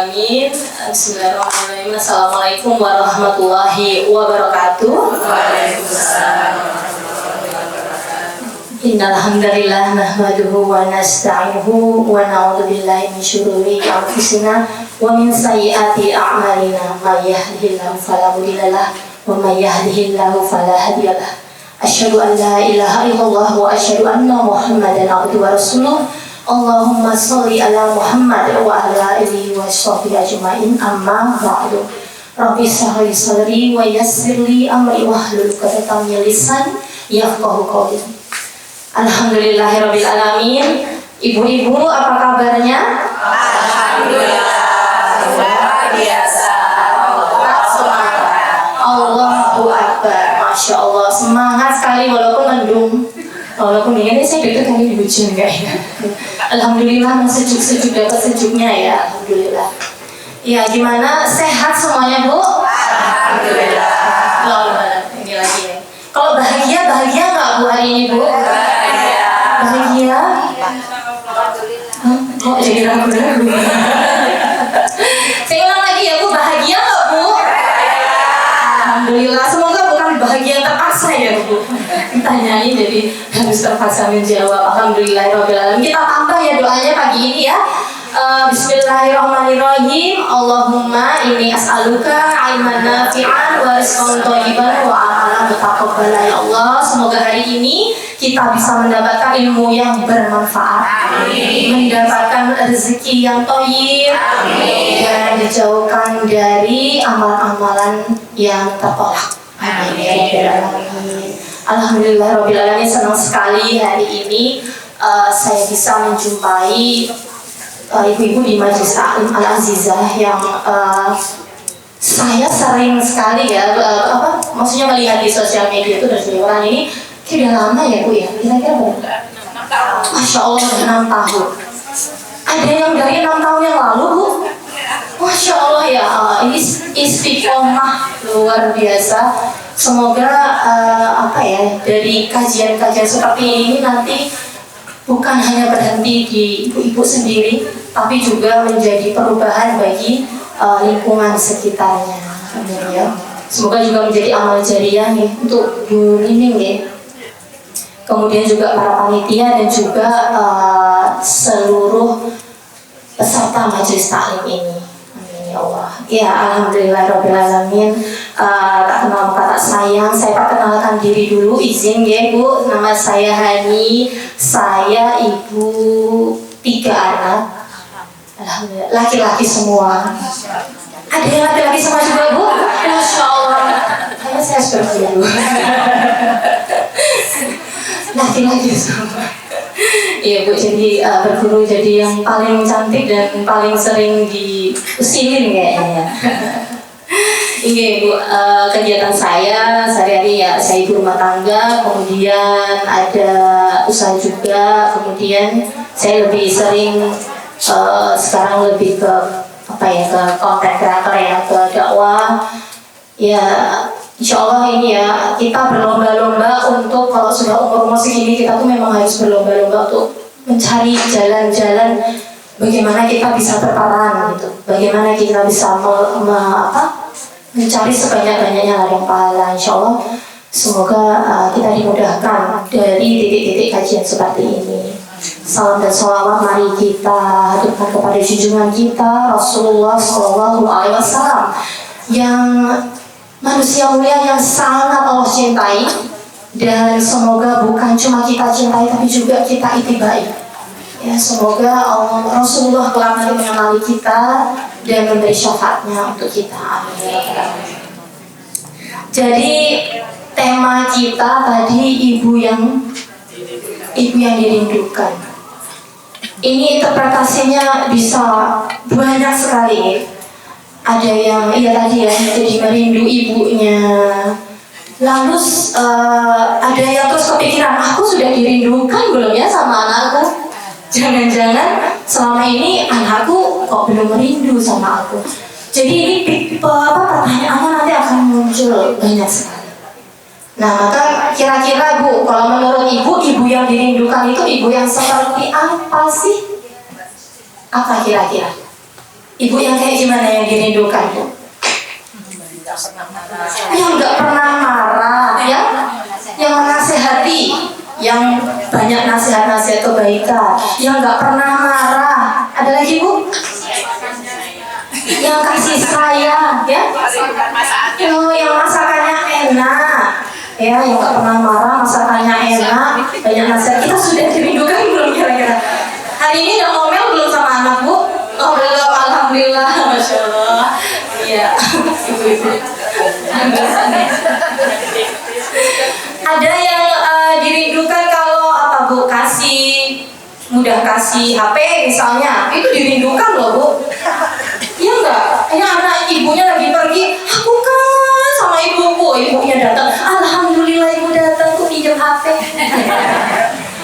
alamin. Bismillahirrahmanirrahim. Assalamualaikum warahmatullahi wabarakatuh. Waalaikumsalam. Innal hamdalillah nahmaduhu wa nasta'inuhu wa na'udzu billahi min syururi anfusina wa min sayyiati a'malina. May yahdihillahu fala mudilla lahu wa may yahdihillahu fala hadiya lahu. Asyhadu an la ilaha illallah wa asyhadu anna Muhammadan abduhu wa rasuluh. Allahumma sholli ala Muhammad wa ala alihi wa sahbihi ajmain. Amma ba'du. Rabbi shrah li sadri wa yassir li amri wahlul 'uqdatam min lisani yafqahu qawli. Alhamdulillahirabbil alamin. Ibu-ibu, apa kabarnya? Alhamdulillah, luar biasa. Allahu akbar. Masya Allah, semangat sekali walaupun mendung. Walaupun ini saya duduk kali di hujan kayaknya. Alhamdulillah sejuk-sejuk, dapat sejuknya ya. Alhamdulillah. Ya, gimana? Sehat semuanya, Bu? Alhamdulillah. Ini lagi nih. Kalau bahagia nggak Bu hari ini, Bu? Bahagia? Kok jadi ragu? Saya ulang lagi ya, Bu. Bahagia nggak, Bu? Alhamdulillah. Semoga bukan bahagia terpaksa ya, Bu. Ditanyain jadi harus terpaksa menjawab. Alhamdulillahirabbil alamin. Kita tambah ya doanya pagi ini ya. Bismillahirrahmanirrahim. Allahumma inni as'aluka ilman nafi'an wa rizqan thayyiban wa amalan mutaqabbalan. Ya Allah, semoga hari ini kita bisa mendapatkan ilmu yang bermanfaat, mendapatkan rezeki yang thayyib, dan dijauhkan dari amalan-amalan yang tertolak. Amin. Alhamdulillahirabbil alamin. Senang sekali hari ini saya bisa menjumpai ibu-ibu di Majelis Ta'lim Al-Azizah yang saya sering sekali ya maksudnya melihat di sosial media itu dari orang ini sudah lama ya Bu ya, kira-kira berapa? Masya Allah, sudah 6 tahun. Ada yang dari 6 tahun yang lalu Bu. Masya Allah ya, ini istiqomah luar biasa. Semoga dari kajian-kajian seperti ini nanti bukan hanya berhenti di ibu-ibu sendiri, tapi juga menjadi perubahan bagi lingkungan sekitarnya. Amin ya. Semoga juga menjadi amal jariah nih untuk Bu Nining ya. Kemudian juga para panitia dan juga seluruh peserta majelis taklim ini. Amin ya Allah. Ya, alhamdulillahirabbil alamin. Tak kenal maka tak sayang. Saya perkenalkan diri dulu, izin ya Bu. Nama saya Hani. Saya ibu 3 anak. Alhamdulillah, laki-laki semua. Ada yang laki-laki semua juga Bu? Masya Allah. Saya seperti itu. Laki-laki semua. Iya Bu, jadi berguru jadi yang paling cantik dan paling sering diusilin kayaknya. Ini Bu, kegiatan saya sehari-hari ya, saya ibu rumah tangga, kemudian ada usaha juga, kemudian saya lebih sering sekarang lebih ke ke konten kreator ya, ke dakwah. Ya, insya Allah ini ya, kita berlomba-lomba untuk kalau sudah umur segini kita tuh memang harus berlomba-lomba untuk mencari jalan-jalan bagaimana kita bisa berperan gitu, bagaimana kita bisa mencari sebanyak-banyaknya ladang pahala. Insya Allah semoga kita dimudahkan dari titik-titik kajian seperti ini. Salam dan sholawat mari kita haturkan kepada junjungan kita Rasulullah SAW yang manusia mulia yang sangat Allah cintai, dan semoga bukan cuma kita cintai tapi juga kita itibai. Ya, semoga Rasulullah kelak nanti mengenali kita dan memberi syafaatnya untuk kita. Amin. Jadi tema kita tadi ibu yang dirindukan. Ini interpretasinya bisa banyak sekali. Ada yang tadi ya, jadi merindu ibunya. Lalu ada yang terus kepikiran, aku sudah dirindukan belum ya sama anakku? Jangan-jangan selama ini anakku kok belum merindu sama aku. Jadi ini pertanyaannya nanti akan muncul banyak sekali. Nah, maka kira-kira Bu, kalau menurut ibu yang dirindukan itu ibu yang seperti apa sih? Apa kira-kira? Ibu yang kayak gimana yang dirindukan, Bu? Yang nggak pernah marah, yang menasehati, yang banyak nasihat-nasihat kebaikan, yang nggak pernah marah. Ada lagi, Bu? Yang kasih sayang, ya? Yang masakannya enak, ya, yang nggak pernah marah, masakannya enak, banyak nasihat. Kita sudah dirindukan belum kira-kira? Hari ini udah ngomel belum sama anak, Bu? Oh belum, alhamdulillah, masya Allah. Iya, ibu-ibu. Ada yang dirindukan kalau apa, Bu? Mudah kasih HP misalnya, itu dirindukan loh, Bu. Iya enggak? Ini anak ibunya lagi pergi, aku kan sama ibuku, ibunya datang, alhamdulillah ibu datang, aku pinjam HP.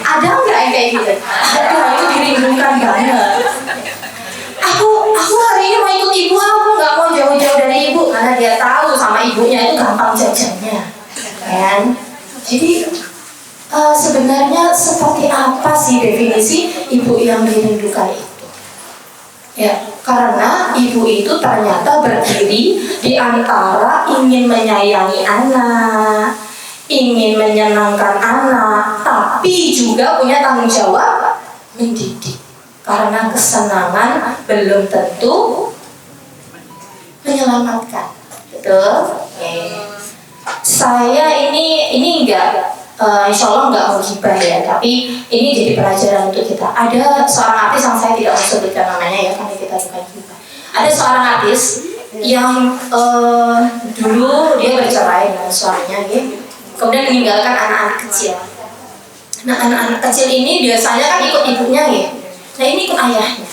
Ada enggak yang kayak gitu? Ada, itu dirindukan banget. Aku hari ini mau ikut ibu, aku nggak mau jauh-jauh dari ibu karena dia tahu sama ibunya itu gampang jajannya, kan? Jadi sebenarnya seperti apa sih definisi ibu yang dirindukan itu? Ya, karena ibu itu ternyata berdiri di antara ingin menyayangi anak, ingin menyenangkan anak, tapi juga punya tanggung jawab mendidik. Karena kesenangan belum tentu menyelamatkan, betul? Saya ini enggak, insya Allah enggak mau gibah ya, tapi ini jadi pelajaran untuk kita. Ada seorang artis yang saya tidak mau sebutkan namanya ya, karena kita bukan gibah. Ada seorang artis yang dulu dia bercerai dengan suaminya, gitu. Kemudian meninggalkan anak-anak kecil. Nah, anak-anak kecil ini biasanya kan ikut ibunya ya. Nah, ini ikut ayahnya.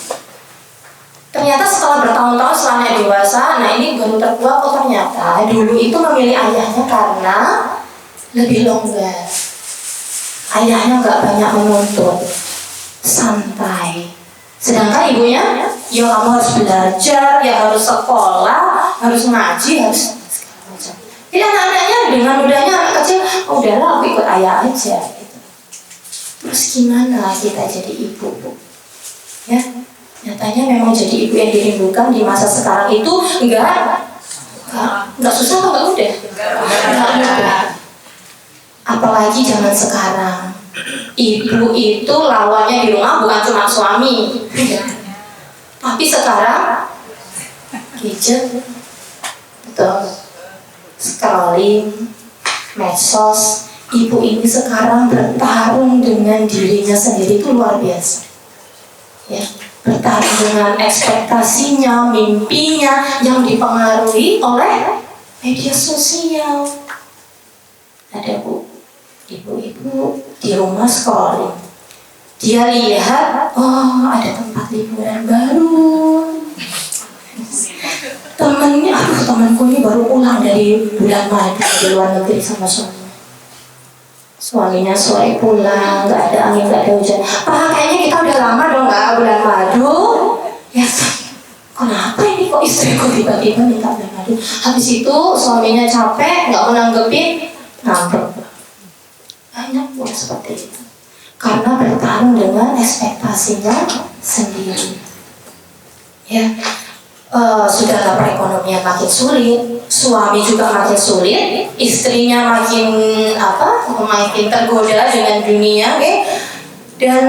Ternyata setelah bertahun-tahun setelah dewasa, nah ini baru terkuak, ternyata dulu itu memilih ayahnya karena lebih longgar. Ayahnya nggak banyak menuntut, santai. Sedangkan ibunya, ya kamu harus belajar, ya harus sekolah, harus ngaji, harus segala macam. Jadi anak-anaknya dengan mudahnya anak kecil, oh, udahlah aku ikut ayah aja. Gitu. Terus gimana kita jadi ibu, Bu? Ya, nyatanya memang jadi ibu yang dirindukan di masa sekarang itu enggak susah, enggak mudah. Enggak mudah. Apalagi zaman sekarang. Ibu itu lawannya di rumah bukan cuma suami. Tapi sekarang gadget, betul, scrolling, medsos. Ibu ini sekarang bertarung dengan dirinya sendiri, itu luar biasa. Ya, bertarung dengan ekspektasinya, mimpinya yang dipengaruhi oleh media sosial. Ada, Bu, ibu-ibu di rumah scrolling. Dia lihat, oh ada tempat liburan baru. Temanku ini baru pulang dari bulan madu di luar negeri sama suaminya sore pulang, nggak ada angin, nggak ada hujan. Kayaknya kita udah lama dong nggak bulan madu. Ya, kenapa ini kok istriku tiba-tiba minta bulan madu? Habis itu suaminya capek, nggak menanggepin, ngambek. Banyak yang seperti itu. Karena bertarung dengan ekspektasinya sendiri. Ya, sudahlah perekonomian makin sulit, suami juga makin sulit, istrinya makin tergoda dengan dunia, okay? Dan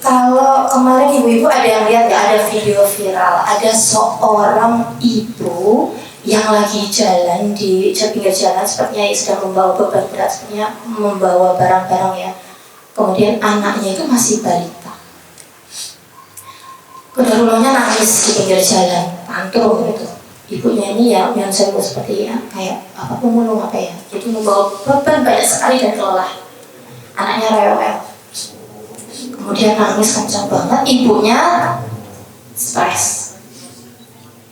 kalau kemarin ibu-ibu ada yang lihat ya, ada video viral, ada seorang ibu yang lagi jalan di pinggir jalan, sepertinya sedang membawa beban berat, sepertinya membawa barang-barang ya. Kemudian anaknya itu masih balita. Kedarulahnya nangis di pinggir jalan, tantrum gitu. Ibunya ini ya, yang saya buat seperti ya, kayak pemulung ya. Jadi membawa beban banyak sekali dan kelelahan. Anaknya rewel. Kemudian nangis kencang banget, ibunya stres.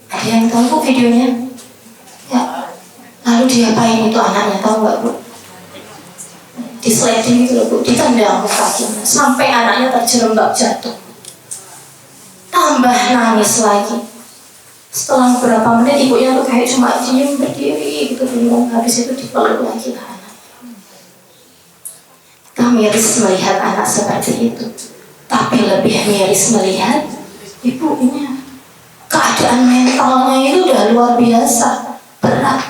Ada yang tahu, Bu, videonya? Ya. Lalu diapain itu anaknya, tahu nggak, Bu? Disleding gitu loh, Bu, ditendang kakinya sampai anaknya terjerembab jatuh. Tambah nangis lagi. Setelah beberapa menit ibunya tuh kayak cuma diem berdiri gitu bingung. Habis itu dipeluk lagi lah anak. Kita miris melihat anak seperti itu, tapi lebih miris melihat ibunya. keadaan mentalnya itu udah luar biasa berat.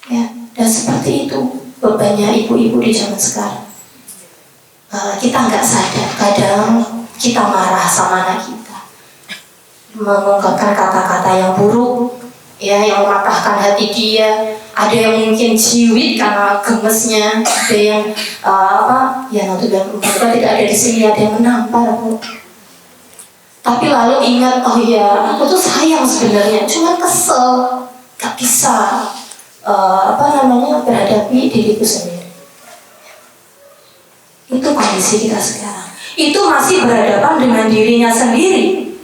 Ya, dan seperti itu bebannya ibu-ibu di zaman sekarang. Kita nggak sadar, kadang kita marah sama anak kita, mengungkapkan kata-kata yang buruk, ya, yang mematahkan hati dia. Ada yang mungkin jiwit karena gemesnya, ada yang ya nanti tidak ada di sini, ada yang menampar, Bu. Tapi lalu ingat, oh ya, aku tuh sayang sebenarnya, cuma kesel, gak bisa berhadapi diriku sendiri. Itu kondisi kita sekarang. Itu masih berhadapan dengan dirinya sendiri.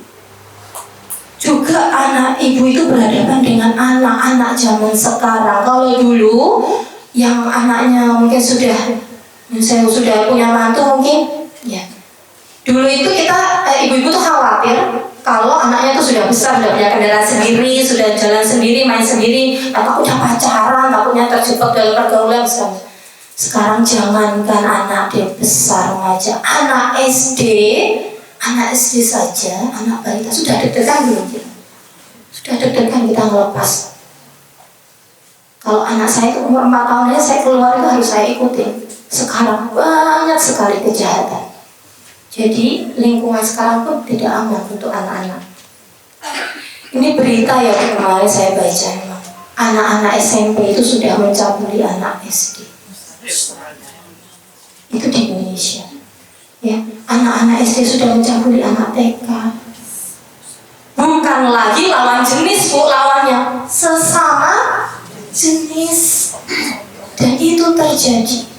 Juga anak ibu itu berhadapan dengan anak-anak zaman sekarang. Kalau dulu yang anaknya mungkin saya sudah punya mantu mungkin, ya. Dulu itu kita ibu-ibu tuh khawatir kalau anaknya tuh sudah besar, sudah punya kendaraan sendiri, sudah jalan sendiri, main sendiri, takutnya pacaran, takutnya terjebak dalam pergaulan misalnya. Sekarang jangankan anak dia besar remaja, anak SD saja, anak balita sudah deg-degan belum kita? Sudah deg-degan kita ngelepas. Kalau anak saya itu umur 4 tahun aja saya keluar itu harus saya ikutin. Sekarang banyak sekali kejahatan. Jadi lingkungan sekarang pun tidak aman untuk anak-anak. Ini berita ya kemarin saya baca, anak-anak SMP itu sudah mencabuli anak SD. Itu di Indonesia, ya, anak-anak SD sudah mencabuli anak TK. Bukan lagi lawan jenis, Bu, lawannya sesama jenis. Dan itu terjadi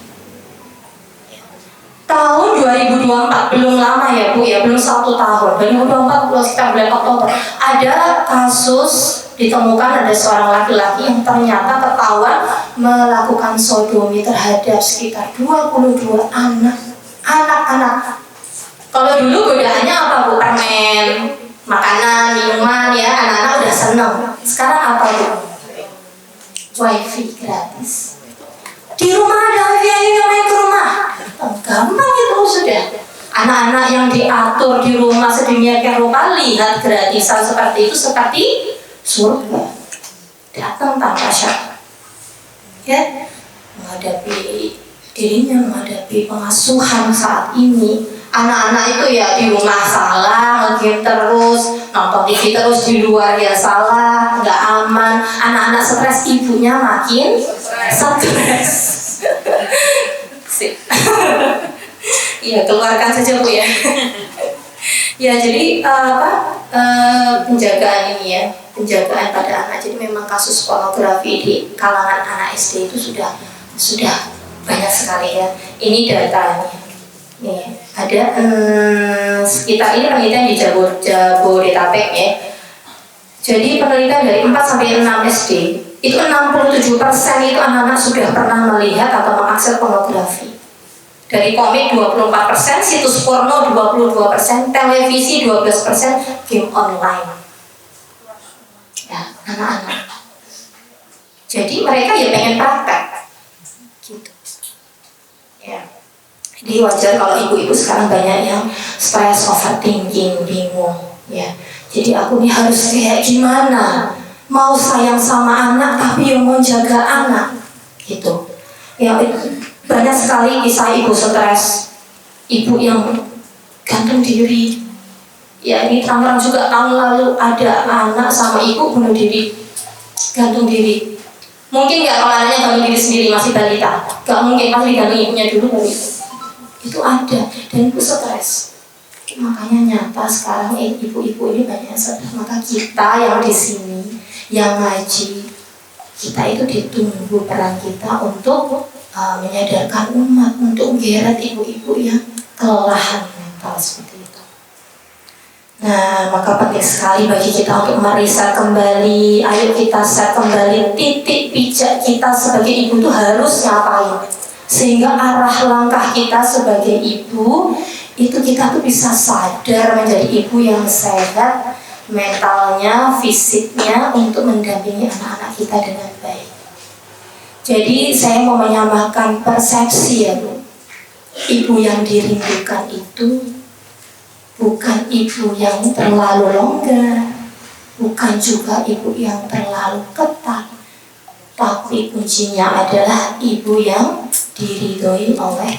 tahun 2024, belum lama ya, Bu, ya, belum 1 tahun. 2024 sekitar bulan Oktober ada kasus ditemukan ada seorang laki-laki yang ternyata ketahuan melakukan sodomi terhadap sekitar 22 anak-anak. Kalau dulu godaannya apa, Bu? Permen, makanan, minuman, ya, anak-anak udah seneng. Sekarang apa, Bu? Wifi gratis. Di rumah ada wifi, ayo main ke rumah. Gampang itu sudah. Anak-anak yang diatur di rumah sedemikian rupa, lihat gratisan seperti itu seperti surga, datang tanpa syarat, ya, menghadapi dirinya, menghadapi pengasuhan saat ini. Anak-anak itu ya di rumah salah, ngegame terus, nonton TV terus, di luar ya salah, nggak aman. Anak-anak stres, ibunya makin stres. Ya, keluarkan saja, Bu, ya. Ya, jadi penjagaan ini, ya, penjagaan pada anak. Jadi memang kasus pornografi di kalangan anak SD itu sudah banyak sekali, ya. Ini datanya. Nih, ada sekitar ini penelitian di Jabodetabek, ya. Jadi penelitian dari 4 sampai 6 SD itu 67% itu anak-anak sudah pernah melihat atau mengakses pornografi. Dari komik 24%, situs porno 22%, televisi 12%, game online. Ya, anak-anak. Jadi mereka ya pengen praktek. Gitu. Ya. Jadi wajar kalau ibu-ibu sekarang banyak yang stress, overthinking, bingung. Ya. Jadi aku nih harus kayak gimana? Mau sayang sama anak tapi yang mau jaga anak. Gitu. Ya, banyak sekali kisah ibu stres, ibu yang gantung diri. Ya, ini terang-terang juga tahun lalu ada anak sama ibu bunuh diri, gantung diri. Mungkin nggak kalau anaknya gantung diri sendiri masih balita, nggak mungkin, pasti digantung ibunya dulu baru itu ada, dan ibu stres. Makanya nyata sekarang ibu-ibu ini banyak stres. Maka kita yang di sini, yang ngaji, kita itu ditunggu peran kita untuk menyadarkan umat, untuk geret ibu-ibu yang kelelahan mental seperti itu. Nah, maka penting sekali bagi kita untuk meriset kembali. Ayo kita set kembali titik pijak kita sebagai ibu itu harus ngapain, sehingga arah langkah kita sebagai ibu itu kita tuh bisa sadar menjadi ibu yang sehat mentalnya, fisiknya, untuk mendampingi anak-anak kita dengan baik. Jadi saya mau menyamakan persepsi, ya, Bu. Ibu yang dirindukan itu bukan ibu yang terlalu longgar, bukan juga ibu yang terlalu ketat, tapi kuncinya adalah ibu yang diridhoi oleh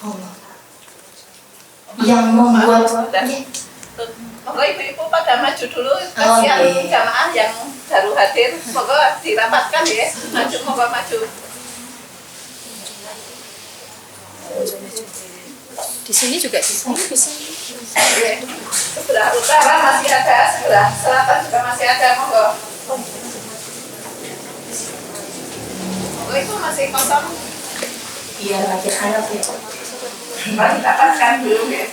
Allah. Yang membuat Monggo ibu-ibu pada maju dulu, kasihan jamaah yang baru hadir. Monggo dirapatkan ya, maju, monggo maju. Di sini juga bisa. Sebelah utara masih ada, sebelah selatan juga masih ada, monggo. Monggo itu masih kosong. biar makin hangat ya. Mari dapatkan dulu ya.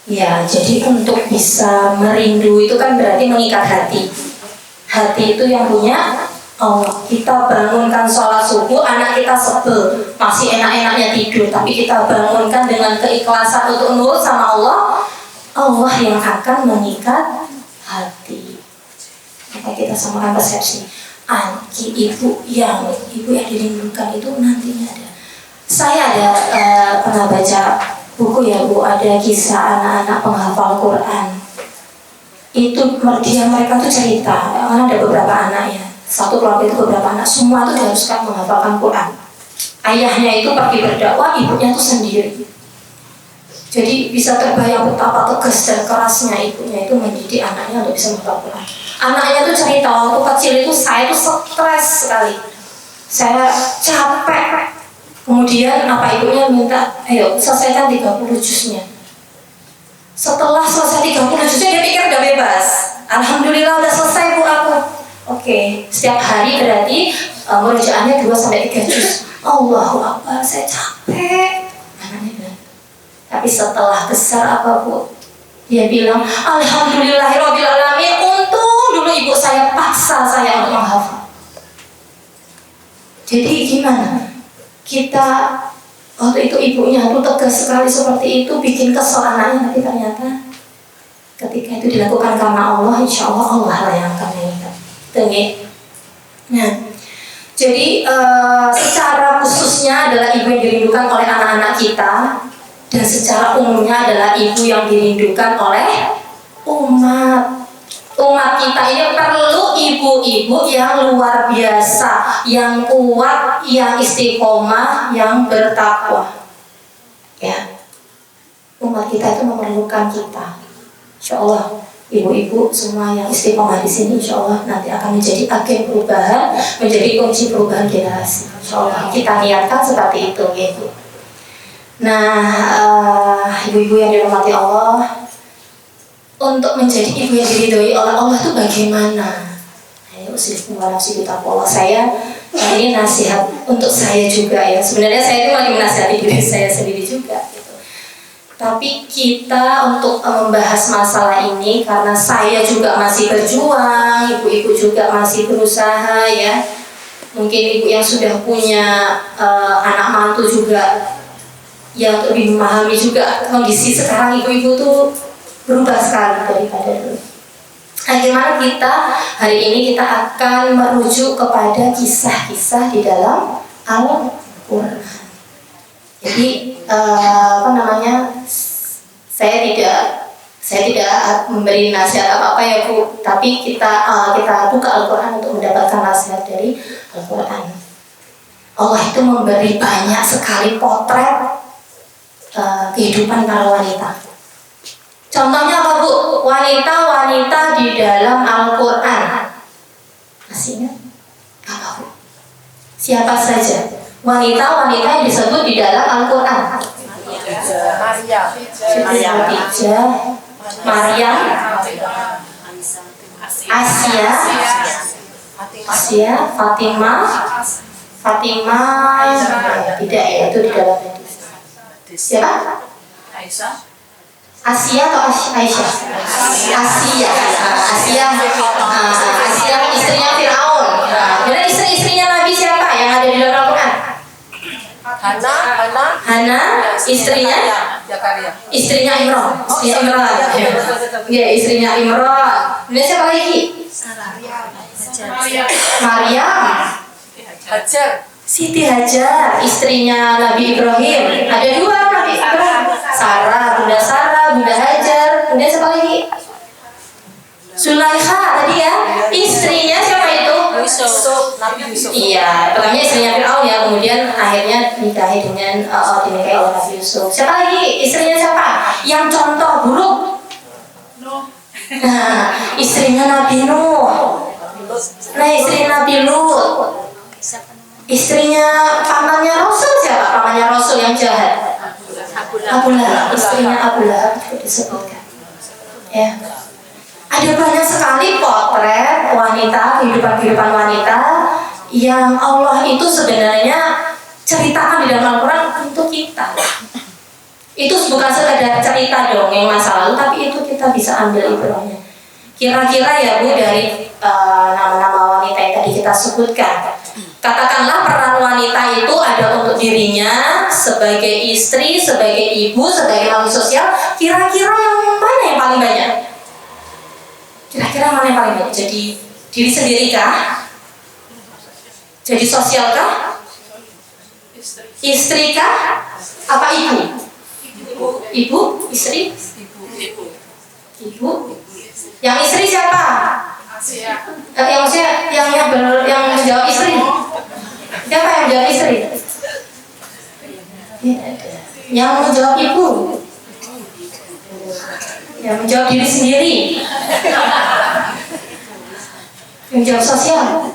Ya, jadi untuk bisa merindu itu kan berarti mengikat hati. Hati itu yang punya Allah. Kita bangunkan sholat subuh, anak kita sebel, masih enak-enaknya tidur, tapi kita bangunkan dengan keikhlasan untuk nurut sama Allah. Allah yang akan mengikat hati. Maka kita samakan persepsi. Ibu yang dirindukan itu nantinya ada. Saya ada pernah baca buku ya Bu, ada kisah anak-anak penghafal Quran. Itu mereka tuh cerita, karena ada beberapa anak ya, satu keluarga itu beberapa anak, semua tuh diharuskan menghafalkan Quran. Ayahnya itu pergi berdakwah, ibunya tuh sendiri. Jadi bisa terbayang betapa tegas dan kerasnya ibunya itu mendidik anaknya untuk bisa menghafal Quran. Anaknya tuh cerita, waktu kecil itu saya tuh stres sekali, saya capek. Kemudian ibunya minta, ayo selesaikan 30 juznya. Setelah selesai 30 juznya dia pikir udah bebas. Alhamdulillah udah selesai Bu aku. Oke, setiap hari berarti murojaahnya 2-3 juz. Allahu Akbar, saya capek. Anaknya bilang. Tapi setelah besar Bu? Dia bilang, Alhamdulillahirabbil alamin, untung dulu ibu saya paksa saya untuk menghafal. Jadi gimana? Kita waktu itu ibunya tuh tegas sekali seperti itu, bikin kesel anaknya, tapi ternyata ketika itu dilakukan karena Allah, insya Allah Allah lah yang akan mengikat. Nah, jadi secara khususnya adalah ibu yang dirindukan oleh anak-anak kita, dan secara umumnya adalah ibu yang dirindukan oleh umat. Umat kita ini perlu ibu-ibu yang luar biasa, yang kuat, yang istiqomah, yang bertakwa. Ya, umat kita itu memerlukan kita. Insya Allah, ibu-ibu semua yang istiqomah di sini, insya Allah nanti akan menjadi agen perubahan, menjadi kunci perubahan generasi. Insya Allah kita niatkan seperti itu, gitu. Nah, ibu-ibu yang dirahmati Allah, untuk menjadi ibu yang diridhoi oleh Allah itu bagaimana? Ayo saya ini nasihat untuk saya juga ya. Sebenarnya saya itu lagi menasihati diri saya sendiri juga gitu. Tapi kita untuk membahas masalah ini karena saya juga masih berjuang, ibu-ibu juga masih berusaha ya. Mungkin ibu yang sudah punya anak mantu juga yang lebih memahami juga kondisi sekarang ibu-ibu tuh berubah sekali daripada dulu. Nah, gimana kita hari ini kita akan merujuk kepada kisah-kisah di dalam Al-Quran. Jadi saya tidak memberi nasihat apa-apa ya Bu, tapi kita buka Al-Quran untuk mendapatkan nasihat dari Al-Quran. Allah itu memberi banyak sekali potret kehidupan para wanita. Contohnya apa Bu? Wanita-wanita di dalam Al-Quran. Masih ingat? Apa Bu? Siapa saja? Wanita-wanita yang disebut di dalam Al-Quran. Khadijah, Maryam, Asia, Fatimah, tidak ya, itu di dalam hadis. Siapa? Asia atau Aisyah? Asia istrinya Fir'aun. Dan istri-istrinya Nabi siapa yang ada di dalam Al-Quran? Hana, istrinya Zakaria. Istrinya Imran. Istrinya Imran. Ya, istrinya Imran. Kemudian siapa lagi? Maryam. Hajar. Siti Hajar, istrinya Nabi Ibrahim. Ada dua Nabi Ibrahim. Sarah, Bunda Hajar. Kemudian siapa lagi? Zulaikha tadi ya. Istrinya siapa itu? Nabi Yusuf. Iya, pertamanya istrinya Fir'aun ya, kemudian akhirnya dinikahi dinikahi oleh Nabi Yusuf. Siapa lagi? Istrinya siapa? Yang contoh buruk. Nah, istrinya Nabi Nuh. Nah, istri Nabi Lut. Istrinya pamannya Rasul siapa? Pamannya Rasul yang jahat. Abu Lahab. Istrinya Abu Lahab juga disebutkan. Ya. Ada banyak sekali potret wanita, kehidupan wanita yang Allah itu sebenarnya ceritakan di dalam Al-Quran untuk kita. Itu bukan sekedar cerita dongeng masa lalu, tapi itu kita bisa ambil ibrahnya. Kira-kira ya Bu, dari nama-nama wanita yang tadi kita sebutkan, katakanlah peran wanita itu ada untuk dirinya sebagai istri, sebagai ibu, sebagai makhluk sosial. Kira-kira yang mana yang paling banyak? Kira-kira mana yang paling banyak? Jadi diri sendiri kah? Jadi sosial kah? Istri kah? Apa ibu? Ibu? Istri? Ibu? Yang istri siapa? Yang menjawab istri? Siapa yang menjawab istri? Yang menjawab ibu? Yang menjawab diri sendiri? Yang menjawab sosial?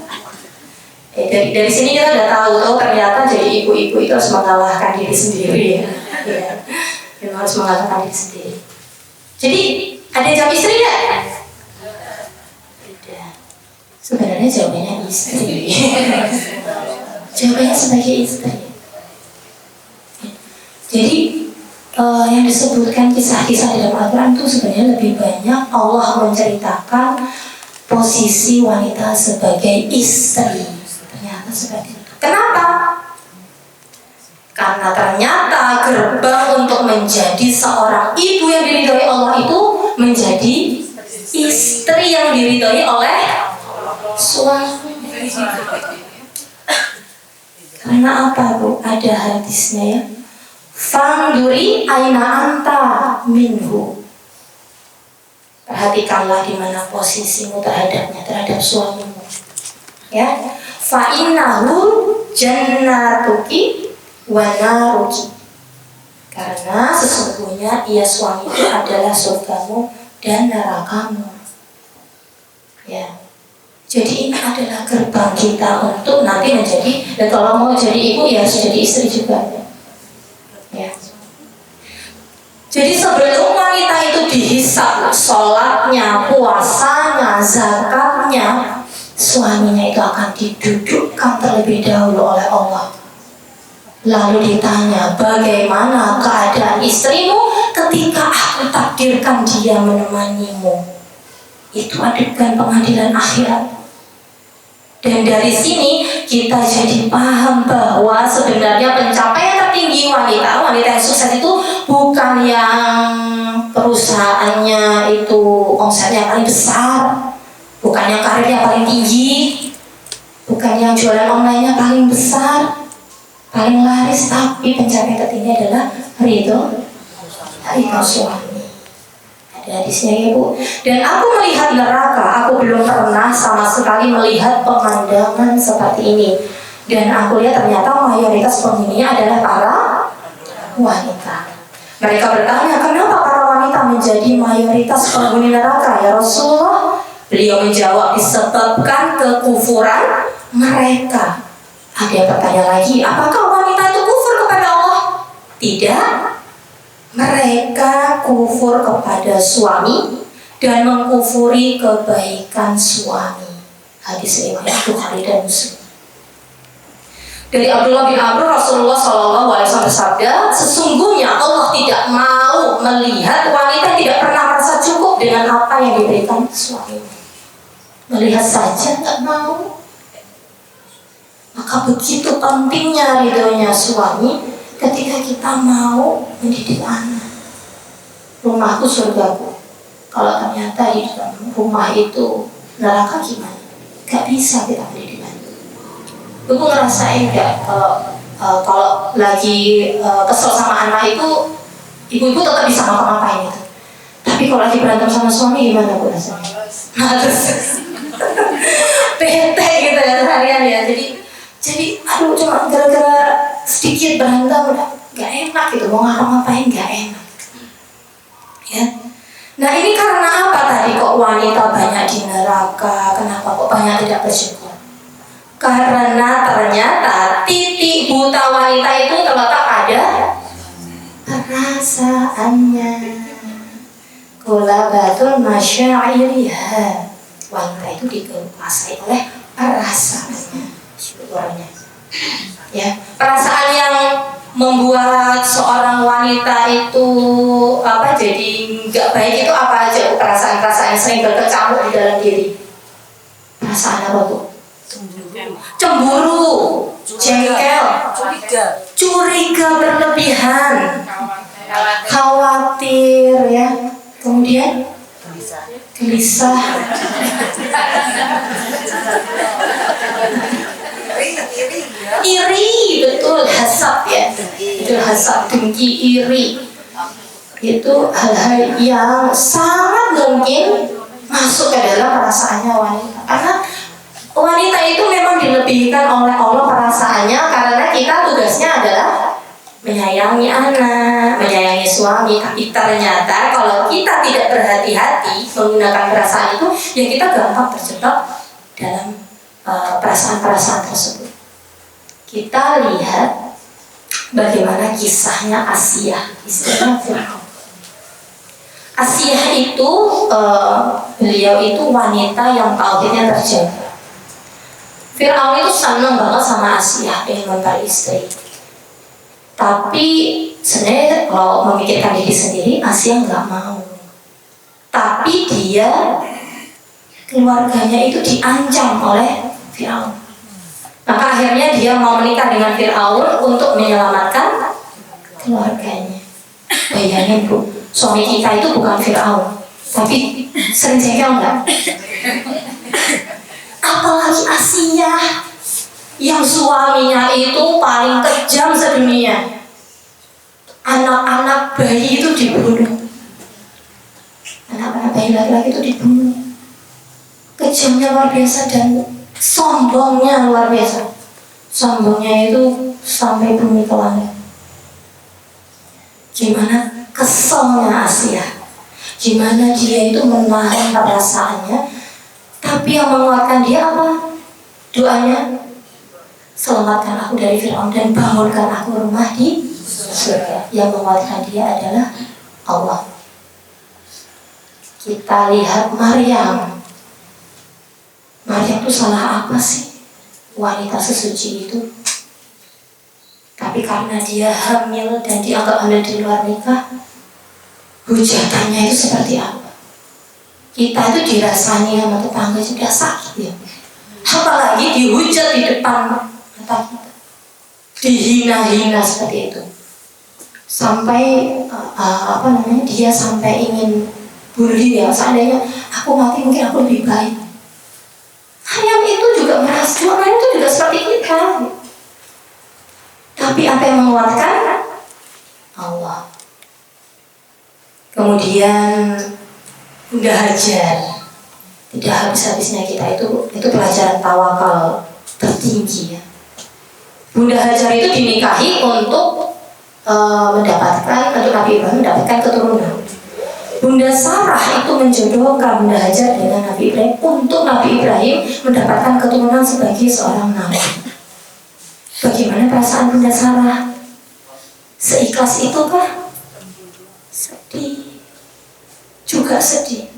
Dari sini kita udah tahu ternyata jadi ibu-ibu itu harus mengalahkan diri sendiri ya. Yang harus mengalahkan diri sendiri. Jadi ada yang jawab istri nggak? Tidak. Sebenarnya jawabannya istri. Jawabannya sebagai istri. Jadi yang disebutkan kisah-kisah di dalam Al-Quran itu sebenarnya lebih banyak Allah menceritakan posisi wanita sebagai istri. Ternyata seperti itu. Kenapa? Karena ternyata gerbang untuk menjadi seorang ibu yang diridhoi Allah itu menjadi istri yang diridhoi oleh suami. Karena apa Bu? Ada hadisnya ya. Fanduri aina anta minhu. Perhatikanlah di mana posisimu terhadapnya, terhadap suamimu. Ya. Fa innahu jannatuki wa naruki. Karena sesungguhnya ia suami itu adalah surgamu dan nerakamu. Ya. Jadi ini adalah gerbang kita untuk nanti menjadi, dan kalau mau jadi ibu ya harus jadi istri juga. Ya. Jadi sebelum wanita itu dihisab sholatnya, puasanya, zakatnya, suaminya itu akan didudukkan terlebih dahulu oleh Allah. Lalu ditanya, bagaimana keadaan istrimu ketika aku takdirkan dia menemanimu? Itu adegan pengadilan akhirat. Dan dari sini kita jadi paham bahwa sebenarnya pencapaian tertinggi wanita yang sukses itu bukan yang perusahaannya itu omsetnya paling besar, bukan yang karirnya paling tinggi, bukan yang jualan online-nya paling besar, paling laris, tapi pencapaian tertinggi adalah ridho suami. Ada hadisnya ya Bu. Dan aku melihat neraka, aku belum pernah sama sekali melihat pemandangan seperti ini. Dan aku lihat ternyata mayoritas penghuninya adalah para wanita. Mereka bertanya, kenapa para wanita menjadi mayoritas penghuni neraka ya Rasulullah? Beliau menjawab, disebabkan kekufuran mereka. Ada yang bertanya lagi, apakah wanita itu kufur kepada Allah? Tidak. Mereka kufur kepada suami dan mengkufuri kebaikan suami. Hadis riwayat Bukhari dan Muslim. Dari Abdullah bin Amr, Rasulullah SAW bersabda, sesungguhnya Allah tidak mau melihat wanita yang tidak pernah merasa cukup dengan apa yang diberikan suaminya. Melihat saja tak mau. Maka begitu pentingnya ridhonya suami ketika kita mau mendidik anak. rumahku surgaku. Kalau ternyata di dalam rumah itu neraka gimana? Gak bisa kita pendidikan. Ibu ngerasain gak kalau lagi kesel sama anak itu, ibu-ibu tetap bisa ngapa-ngapain itu. Tapi kalau lagi berantem sama suami gimana Bu rasanya? Harus bete gitu ya seharian ya. Jadi aduh, cuma gara-gara sedikit berantem udah gak enak gitu, mau ngapa-ngapain gak enak. Ya. Nah ini karena apa tadi kok wanita banyak di neraka? Kenapa kok banyak tidak bersyukur? Karena ternyata titik buta wanita itu terletak pada perasaannya. Kulabatul masyairiha. Wanita itu dikuasai oleh perasaannya. Syukurnya. Ya, perasaan yang membuat seorang wanita itu jadi nggak baik itu apa aja? Perasaan-perasaan yang sering berkecamuk di dalam diri. Perasaan apa Bu? Cemburu, jengkel, curiga berlebihan, khawatir ya, kemudian gelisah, iri, betul, hasad ya, itu hasad, dengki, iri, itu hal-hal yang sangat mungkin masuk ke dalam perasaannya wanita. Karena wanita itu memang dilebihkan oleh Allah perasaannya, karena kita tugasnya adalah menyayangi anak, menyayangi suami. Tapi ternyata kalau kita tidak berhati-hati menggunakan perasaan itu, ya kita gampang terjebak dalam perasaan-perasaan tersebut. Kita lihat bagaimana kisahnya Asiyah, istrinya Fir'aun. Asiyah itu beliau itu wanita yang tauhidnya terjaga. Fir'aun itu senang banget sama Asiyah, ingin beristri. Tapi sebenarnya kalau memikirkan diri sendiri, Asiyah nggak mau. Tapi dia, keluarganya itu diancam oleh Fir'aun. Maka akhirnya dia mau menikah dengan Fir'aun untuk menyelamatkan keluarganya. Bayangin Bu, suami kita itu bukan Fir'aun, tapi sering jengkel nggak? Apalagi Asiyah yang suaminya itu paling kejam sedunia. Anak-anak bayi itu dibunuh. Anak-anak bayi laki-laki itu dibunuh. Kejamnya luar biasa dan sombongnya luar biasa. Sombongnya itu sampai bumi ke langit. Gimana keselnya Asiyah, gimana dia itu menahan perasaannya, tapi yang menguatkan dia apa? Doanya, selamatkan aku dari Fir'aun dan bangunkan aku rumah di surga. Yang menguatkan dia adalah Allah. Kita lihat Maryam. Maryam itu salah apa sih? Wanita sesuci itu. Tapi karena dia hamil dan dianggap hamil di luar nikah, hujatannya itu seperti apa? Kita itu dirasani sama tetangga sudah sakit ya. Apalagi dihujat di depan mata kita, dihina-hina seperti itu. Sampai dia sampai ingin bunuh diri ya. Seandainya aku mati mungkin aku lebih baik. Maryam itu juga merasa, Maryam itu juga seperti kita. Tapi apa yang menguatkan? Allah. Kemudian Bunda Hajar, tidak habis-habisnya kita itu pelajaran tawakal tertinggi ya. Bunda Hajar itu dinikahi untuk Nabi Ibrahim mendapatkan keturunan. Bunda Sarah itu menjodohkan Bunda Hajar dengan Nabi Ibrahim untuk Nabi Ibrahim mendapatkan keturunan sebagai seorang nabi. Bagaimana perasaan Bunda Sarah? Seikhlas itu kah? Sedih. Juga sedih.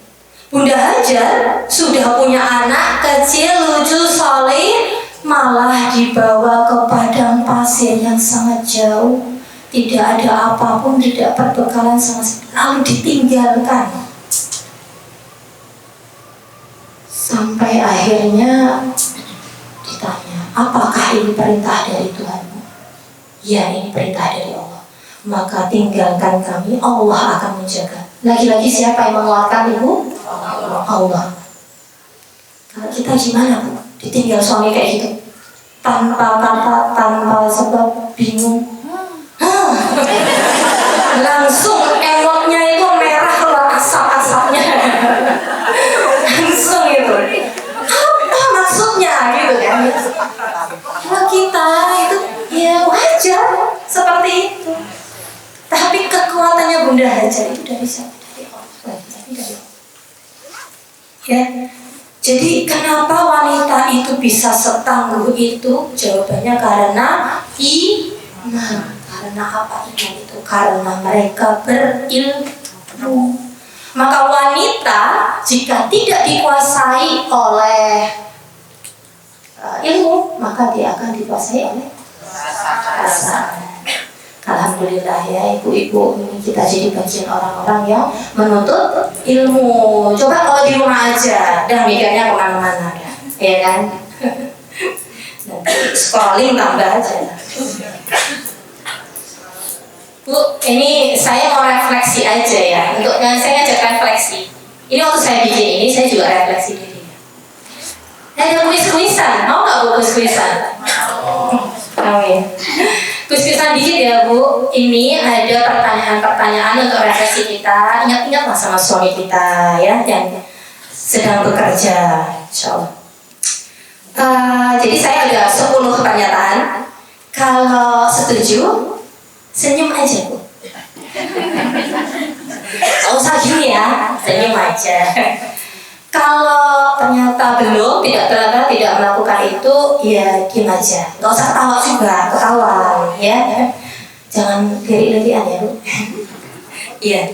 Bunda Hajar sudah punya anak kecil, lucu, soleh, malah dibawa ke padang pasir yang sangat jauh. Tidak ada apapun, tidak berbekalan sama sekali, lalu ditinggalkan. Sampai akhirnya ditanya, apakah ini perintah dari Tuhanmu? Ya, ini perintah dari Allah. Maka tinggalkan kami, Allah akan menjaga. Lagi-lagi siapa yang menguatkan ibu? Allah. Kalau kita gimana Bu? Ditinggal suami kayak gitu, tanpa kata, tanpa sebab, bingung. Langsung emotnya itu merah keluar asap-asapnya. Langsung itu. Apa maksudnya gitu kan? Kalau kita itu ya wajar seperti itu. Tapi kekuatannya Bunda Hajar itu dari siapa? Dari Allah. Dari Allah. Ya. Jadi kenapa wanita itu bisa setangguh itu? Jawabannya karena iman. Karena apa iman itu? Karena mereka berilmu. Maka wanita jika tidak dikuasai oleh ilmu, maka dia akan dikuasai oleh rasa. Alhamdulillah ya ibu-ibu, ini kita jadi bagian orang-orang yang menuntut ilmu. Coba kalau di rumah aja, dan mikirnya kemana-mana ya kan? Nanti scrolling tambah aja. Bu, ini saya mau refleksi aja ya. Untuk saya ngajak refleksi. Ini waktu saya bikin ini, saya juga refleksi diri. Ada kuis-kuisan, mau nggak Bu kuis-kuisan? Amin. Kuis-kuisan dikit ya Bu. Ini ada pertanyaan-pertanyaan untuk refleksi kita. Ingat-ingatlah sama suami kita ya, yang sedang bekerja, insyaallah. Jadi saya ada 10 pernyataan. Kalau setuju, senyum aja Bu. Gak usah gini ya, senyum aja. Kalau ternyata belum, tidak melakukan itu, ya diam aja. Gak usah ketawa juga, ketawa ya. Jangan lirik-lirikan ya Bu. Iya.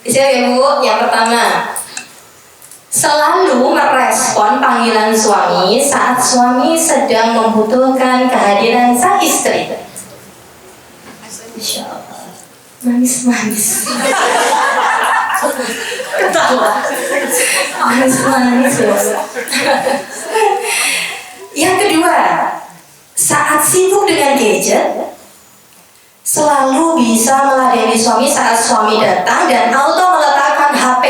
Bisa ya Bu, yang pertama, selalu merespon panggilan suami saat suami sedang membutuhkan kehadiran sang istri. Insya Allah, manis-manis. Ketawa manis-manis ya. Yang kedua, saat sibuk dengan gadget, selalu bisa meladeni suami saat suami datang dan auto meletakkan HP.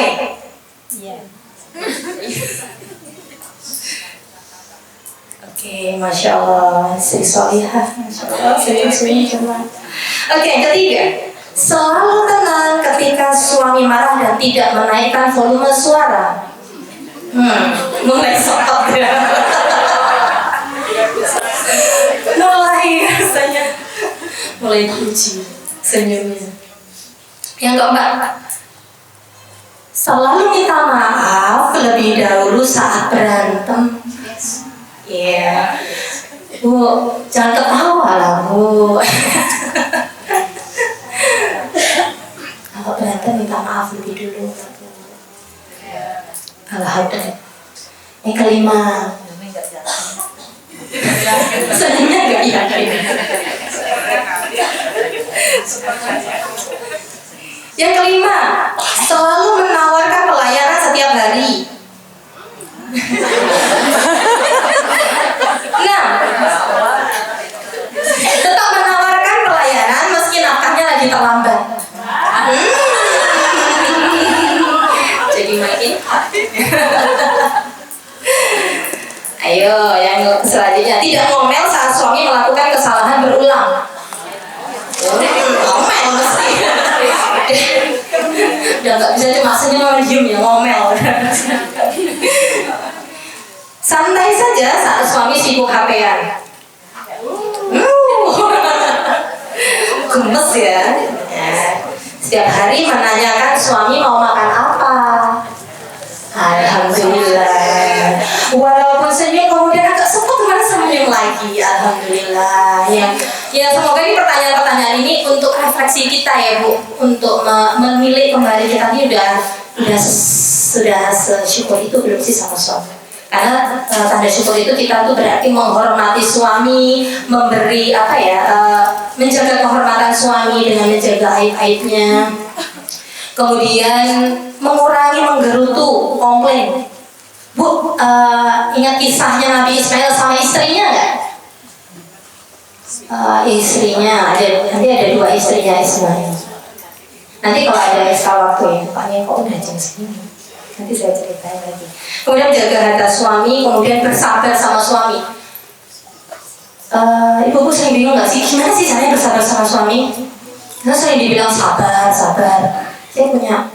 Oke, Masya Allah, si Solihah, Masya Allah, Oke, yang ketiga, selalu tenang ketika suami marah dan tidak menaikkan volume suara. Mulai sotot ya. Mulai rasanya, mulai puji senyumnya. Yang keempat, selalu minta maaf lebih dahulu saat berantem. Iya, Bu, jangan ketawa lah Bu. Kalau berantem minta maaf lebih dulu. Alhamdulillah. Yang kelima, senyumnya nggak yakin. Yang kelima, selalu menawarkan pelayanan setiap hari. Nah, tetap menawarkan pelayanan meski nafkahnya lagi terlambat. Jadi makin. Ayo, yang selanjutnya, tidak ngomel saat suami melakukan kesalahan berulang. Ngomel mesti. Udah nggak bisa cuma senyum diem ya, ngomel. Santai saja saat suami sibuk HP-an. Gemes ya. Setiap hari menanyakan suami mau makan apa. Alhamdulillah. Walaupun senyum kemudian agak sempat kemarin senyum lagi. Alhamdulillah. Ya semoga ini pertanyaan-pertanyaan ini untuk refleksi kita ya Bu, untuk memilih kembali kita ini sudah sesyukur itu belum sih sama suami. Karena tanda syukur itu kita tuh berarti menghormati suami, memberi menjaga kehormatan suami dengan menjaga aib-aibnya. Kemudian mengurangi menggerutu, komplain. Bu, ingat kisahnya Nabi Ismail sama istrinya nggak? Istrinya nanti ada 2 istrinya Ismail. Nanti kalau ada ekstra waktu ya, Paknya kok udah jam segini, nanti saya ceritain lagi. Kemudian jaga harta suami, kemudian bersabar sama suami. Ibu sering bingung nggak sih, gimana sih caranya bersabar sama suami? Karena sering dibilang sabar. Saya punya,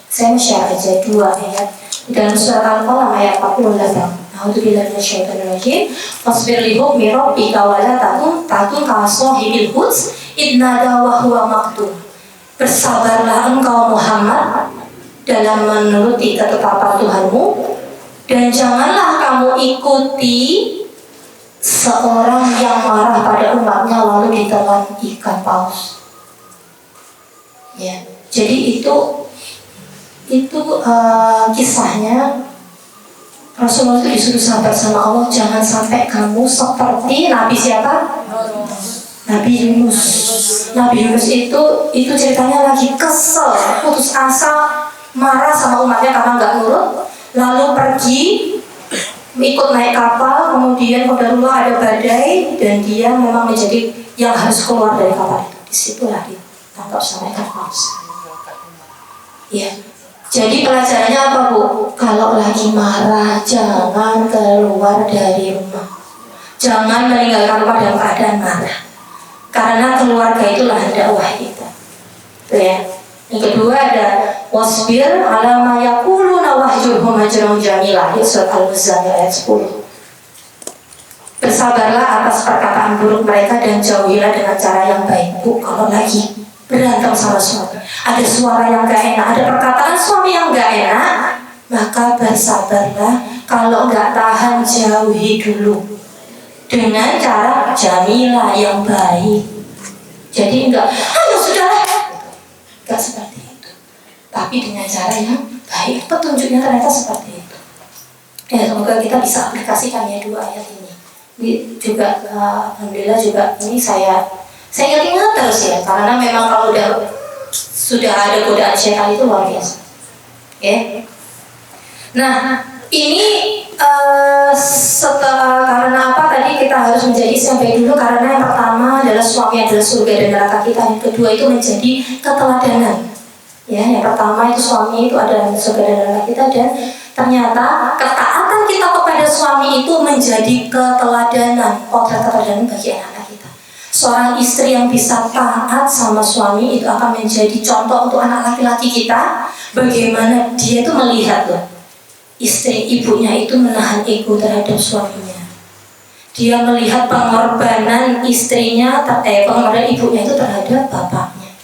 saya mau share aja 2 ayat di dalam surat Al-Qalam ayat 48. A'udzubillahi minasyaitonirrajim. Wasbir li hukmi rabbika wa la takun ka sahibil huts idh nada wa huwa maktum. Bersabarlah engkau Muhammad dalam menuruti ketetapan Tuhanmu, dan janganlah kamu ikuti seorang yang marah pada umatnya lalu ditelan ikan paus. Ya, jadi itu kisahnya Rasulullah itu disuruh sabar sama Allah, jangan sampai kamu seperti Nabi siapa? Nabi Yunus. Nabi Yunus itu ceritanya lagi kesel, putus asa, marah sama umatnya karena nggak nurut, lalu pergi ikut naik kapal, kemudian qadarullah ada badai dan dia memang menjadi yang harus keluar dari kapal itu. Disitulah ditangkap sama ikan paus. Ya. Jadi pelajarannya apa, Bu? Kalau lagi marah jangan keluar dari rumah, jangan meninggalkan rumah dalam keadaan marah, karena keluarga itulah dakwah kita. Itu ya. Yang kedua ada wasbir ala ma yaquluna wahjurhum hajran jamila, surat Al-Muzammil ayat 10. Bersabarlah atas perkataan buruk mereka dan jauhilah dengan cara yang baik. Bu, kalau lagi berantem sama suami, ada suara yang gak enak, ada perkataan suami yang gak enak, maka bersabarlah. Kalau gak tahan, jauhi dulu dengan cara jamilah yang baik. Jadi enggak, ayo sudahlah, enggak seperti itu, tapi dengan cara yang baik. Petunjuknya ternyata seperti itu. Ya, semoga kita bisa aplikasikan ya 2 ayat ini. Ini juga alhamdulillah juga ini saya ingat terus ya, karena memang kalau sudah ada godaan syaitan itu luar biasa. Oke. Nah, ini karena apa tadi kita harus menjadi sampai dulu, karena yang pertama adalah suami adalah surga dan neraka kita, yang kedua itu menjadi keteladanan. Ya, yang pertama itu suami itu adalah surga dan neraka kita, dan ternyata ketaatan kita kepada suami itu menjadi keteladanan, potret keteladanan bagi anak-anak kita. Seorang istri yang bisa taat sama suami itu akan menjadi contoh untuk anak laki-laki kita. Bagaimana dia itu melihat loh, istri ibunya itu menahan ego terhadap suaminya. Dia melihat pengorbanan istrinya, pengorbanan ibunya itu terhadap bapaknya,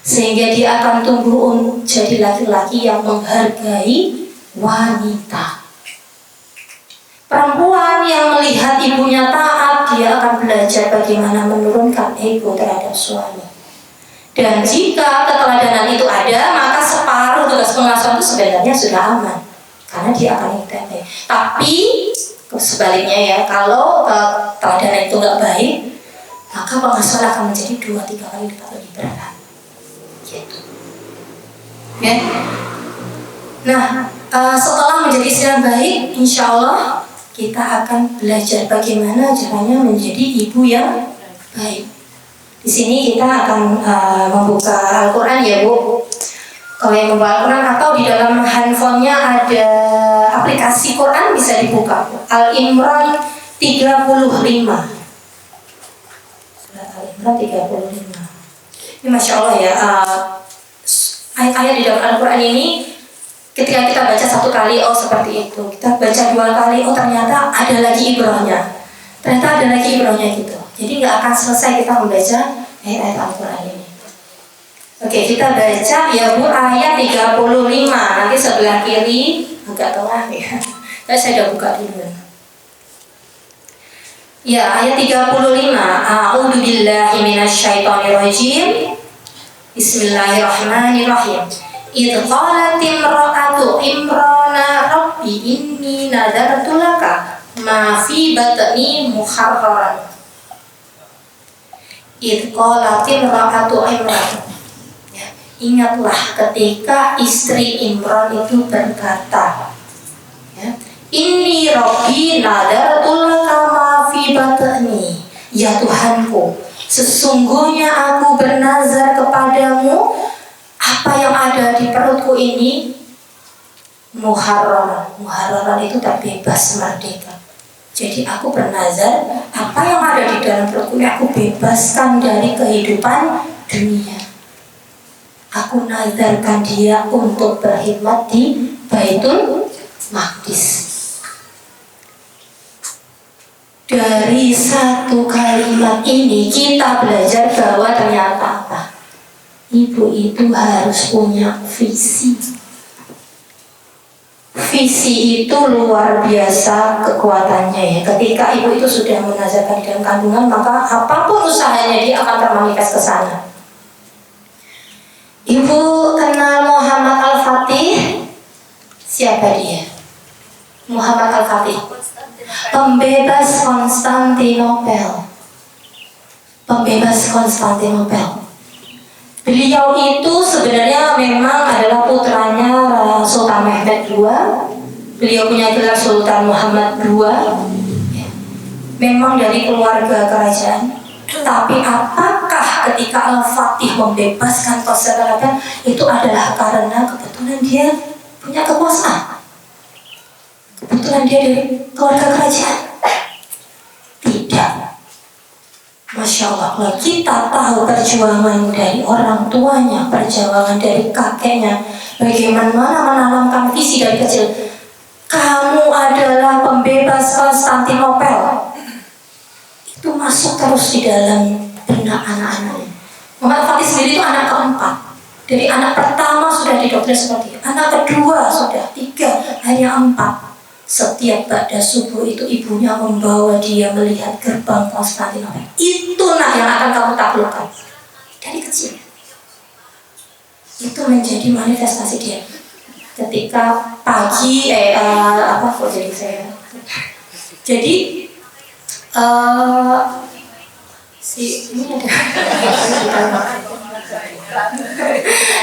sehingga dia akan tumbuh jadi laki-laki yang menghargai wanita. Perempuan yang melihat ibunya taat, dia akan belajar bagaimana menurunkan ego terhadap suami. Dan jika keteladanan itu ada, maka separuh tugas pengasuhan itu sebenarnya sudah aman, karena dia akan ikut. Tapi sebaliknya ya, kalau keteladanan itu nggak baik, maka pengasuhan akan menjadi 2-3 kali lipat lebih berat. Gitu. Ya. Nah, setelah menjadi istri yang baik, insya Allah kita akan belajar bagaimana caranya menjadi ibu yang baik. Di sini kita akan membuka Al-Quran ya Bu. Kalau yang membuka Al-Quran atau di dalam handphonenya ada aplikasi Quran, bisa dibuka. Al-Imran 35. Al-Imran 35. Ini Masya Allah ya, ayat-ayat di dalam Al-Quran ini ketika kita baca 1 kali, oh seperti itu. Kita baca 2 kali, oh ternyata ada lagi ibrahnya. Ternyata ada lagi ibrahnya gitu. Jadi nggak akan selesai kita membaca ayat-ayat Al-Quran ini. Oke, kita baca ya Bu, ayat 35. Nanti sebelah kiri agak tengah ya. Saya udah buka dulu. Ya, ayat 35. A'udzu billahi minasyaitonir rajim. Bismillahirrahmanirrahim. Idh qalat imra'atu imrana rabbi inni nadartu laka ma fi batni muharraran. Idh qalat imra'atu imran. Ya, ingatlah ketika istri Imran itu berkata, ya, inni rabbi nadartu laka ma fi batni. Ya Tuhanku, Sesungguhnya aku bernazar kepadamu, apa yang ada di perutku ini muharraran. Muharraran itu terbebas, merdeka. Jadi aku bernazar, apa yang ada di dalam perutku ini aku bebaskan dari kehidupan dunia. Aku nazarkan dia untuk berkhidmat di Baitul Maqdis. Dari satu kalimat ini kita belajar bahwa ternyata apa? Ibu itu harus punya visi. Visi itu luar biasa kekuatannya ya. Ketika ibu itu sudah menazarkan di dalam kandungan, maka apapun usahanya dia akan termanifest ke sana. Ibu kenal Muhammad Al-Fatih? Siapa dia? Muhammad Al-Fatih, pembebas Konstantinopel. Pembebas Konstantinopel. Beliau itu sebenarnya memang adalah putranya Sultan Mehmed II. Beliau punya gelar Sultan Muhammad II. Memang dari keluarga kerajaan. Tapi apakah ketika Al-Fatih membebaskan Konstantinopel itu adalah karena kebetulan dia punya kekuasaan? Kebetulan dia dari keluarga kerajaan? Tidak. Masya Allah, kalau kita tahu perjuangan dari orang tuanya, perjuangan dari kakeknya, bagaimana menanamkan visi dari kecil. Kamu adalah pembebas Konstantinopel. Itu masuk terus di dalam benak anak-anaknya. Muhammad Fatih sendiri itu anak keempat. Dari anak pertama sudah didoktrin seperti itu, anak kedua sudah, 3, hanya 4. Setiap pada subuh itu ibunya membawa dia melihat gerbang Konstantinopel. Itulah yang akan kamu taklukkan dari kecil. Itu menjadi manifestasi dia. Ketika pagi,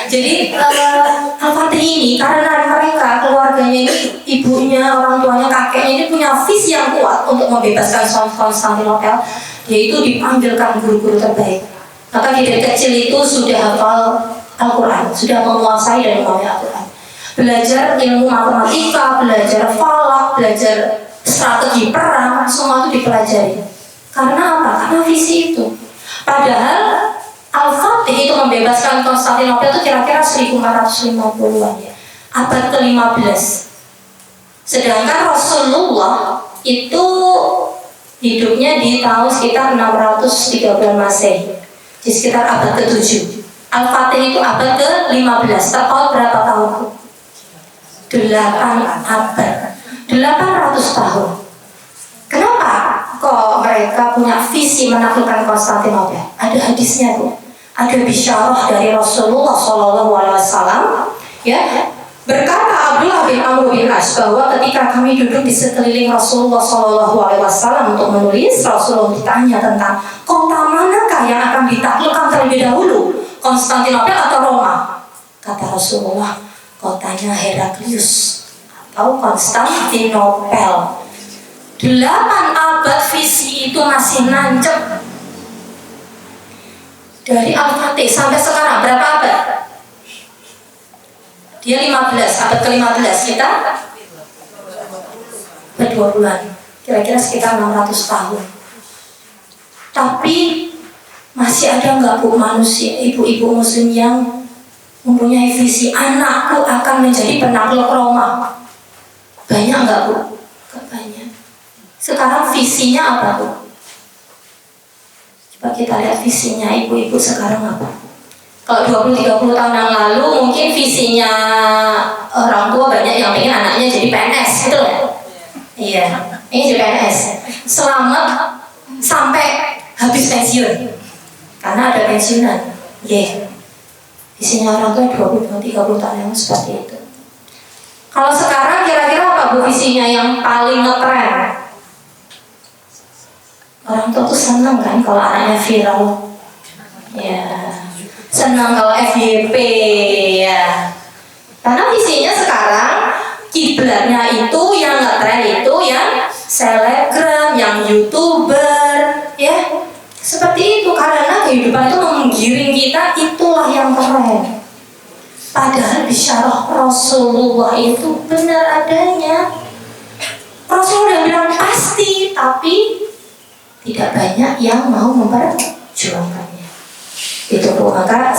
Jadi Al-Fatih ini karena mereka keluarganya ini, ibunya, orang tuanya, kakeknya ini punya visi yang kuat untuk membebaskan Konstantinopel, yaitu dipanggilkan guru-guru terbaik. Maka dari kecil itu sudah hafal Al-Quran, sudah menguasai dan memahami Al-Quran. Belajar ilmu matematika, belajar falak, belajar strategi perang, semua itu dipelajari. Karena apa? Karena visi itu. Padahal Al-Fatih itu membebaskan Konstantinopel itu kira-kira 1450-an ya, abad ke-15. Sedangkan Rasulullah itu hidupnya di tahun sekitar 630 Masehi, di sekitar abad ke-7. Al-Fatih itu abad ke-15, terpaut berapa tahun? 8 abad, 800 tahun. Kenapa kok mereka punya visi menaklukkan Konstantinopel? Ada hadisnya tuh. Ada bisyarah dari Rasulullah SAW, ya. Berkata Abdullah bin Amr bin As bahwa ketika kami duduk di sekeliling Rasulullah SAW untuk menulis, Rasulullah ditanya tentang kota manakah yang akan ditaklukkan terlebih dahulu, Konstantinopel atau Roma? Kata Rasulullah, kotanya Heraklius atau Konstantinopel. 8 abad visi itu masih nancep. Dari Al-Fatih sampai sekarang berapa abad? Dia 15, abad ke-15, kita ber-20-an, kira-kira sekitar 600 tahun. Tapi masih ada nggak Bu manusia, ibu-ibu muslim yang mempunyai visi anakku akan menjadi penakluk Roma? Banyak nggak Bu? Nggak banyak. Sekarang visinya apa Bu? Coba kita lihat visinya ibu-ibu sekarang apa. Kalau 20-30 tahun yang lalu mungkin visinya orang tua banyak yang pengen anaknya jadi PNS, gitu ya? Iya, ini jadi PNS. Selamat sampai habis pensiun. Karena ada pensiunan. Visinya orang tua 20-30 tahun yang seperti itu. Kalau sekarang kira-kira apa Bu visinya yang paling ngetren? Orang tua tuh senang kan kalau anaknya viral, ya, senang kalau FYP, ya. Karena visinya sekarang kiblatnya itu yang ngetren itu yang selebgram, yang YouTuber, ya. Seperti itu karena depan itu menggiring kita, itulah yang keren. Padahal bisyarah Rasulullah itu benar adanya. Rasulullah bilang pasti, tapi tidak banyak yang mau memperjuangkannya. Itu Bu. Maka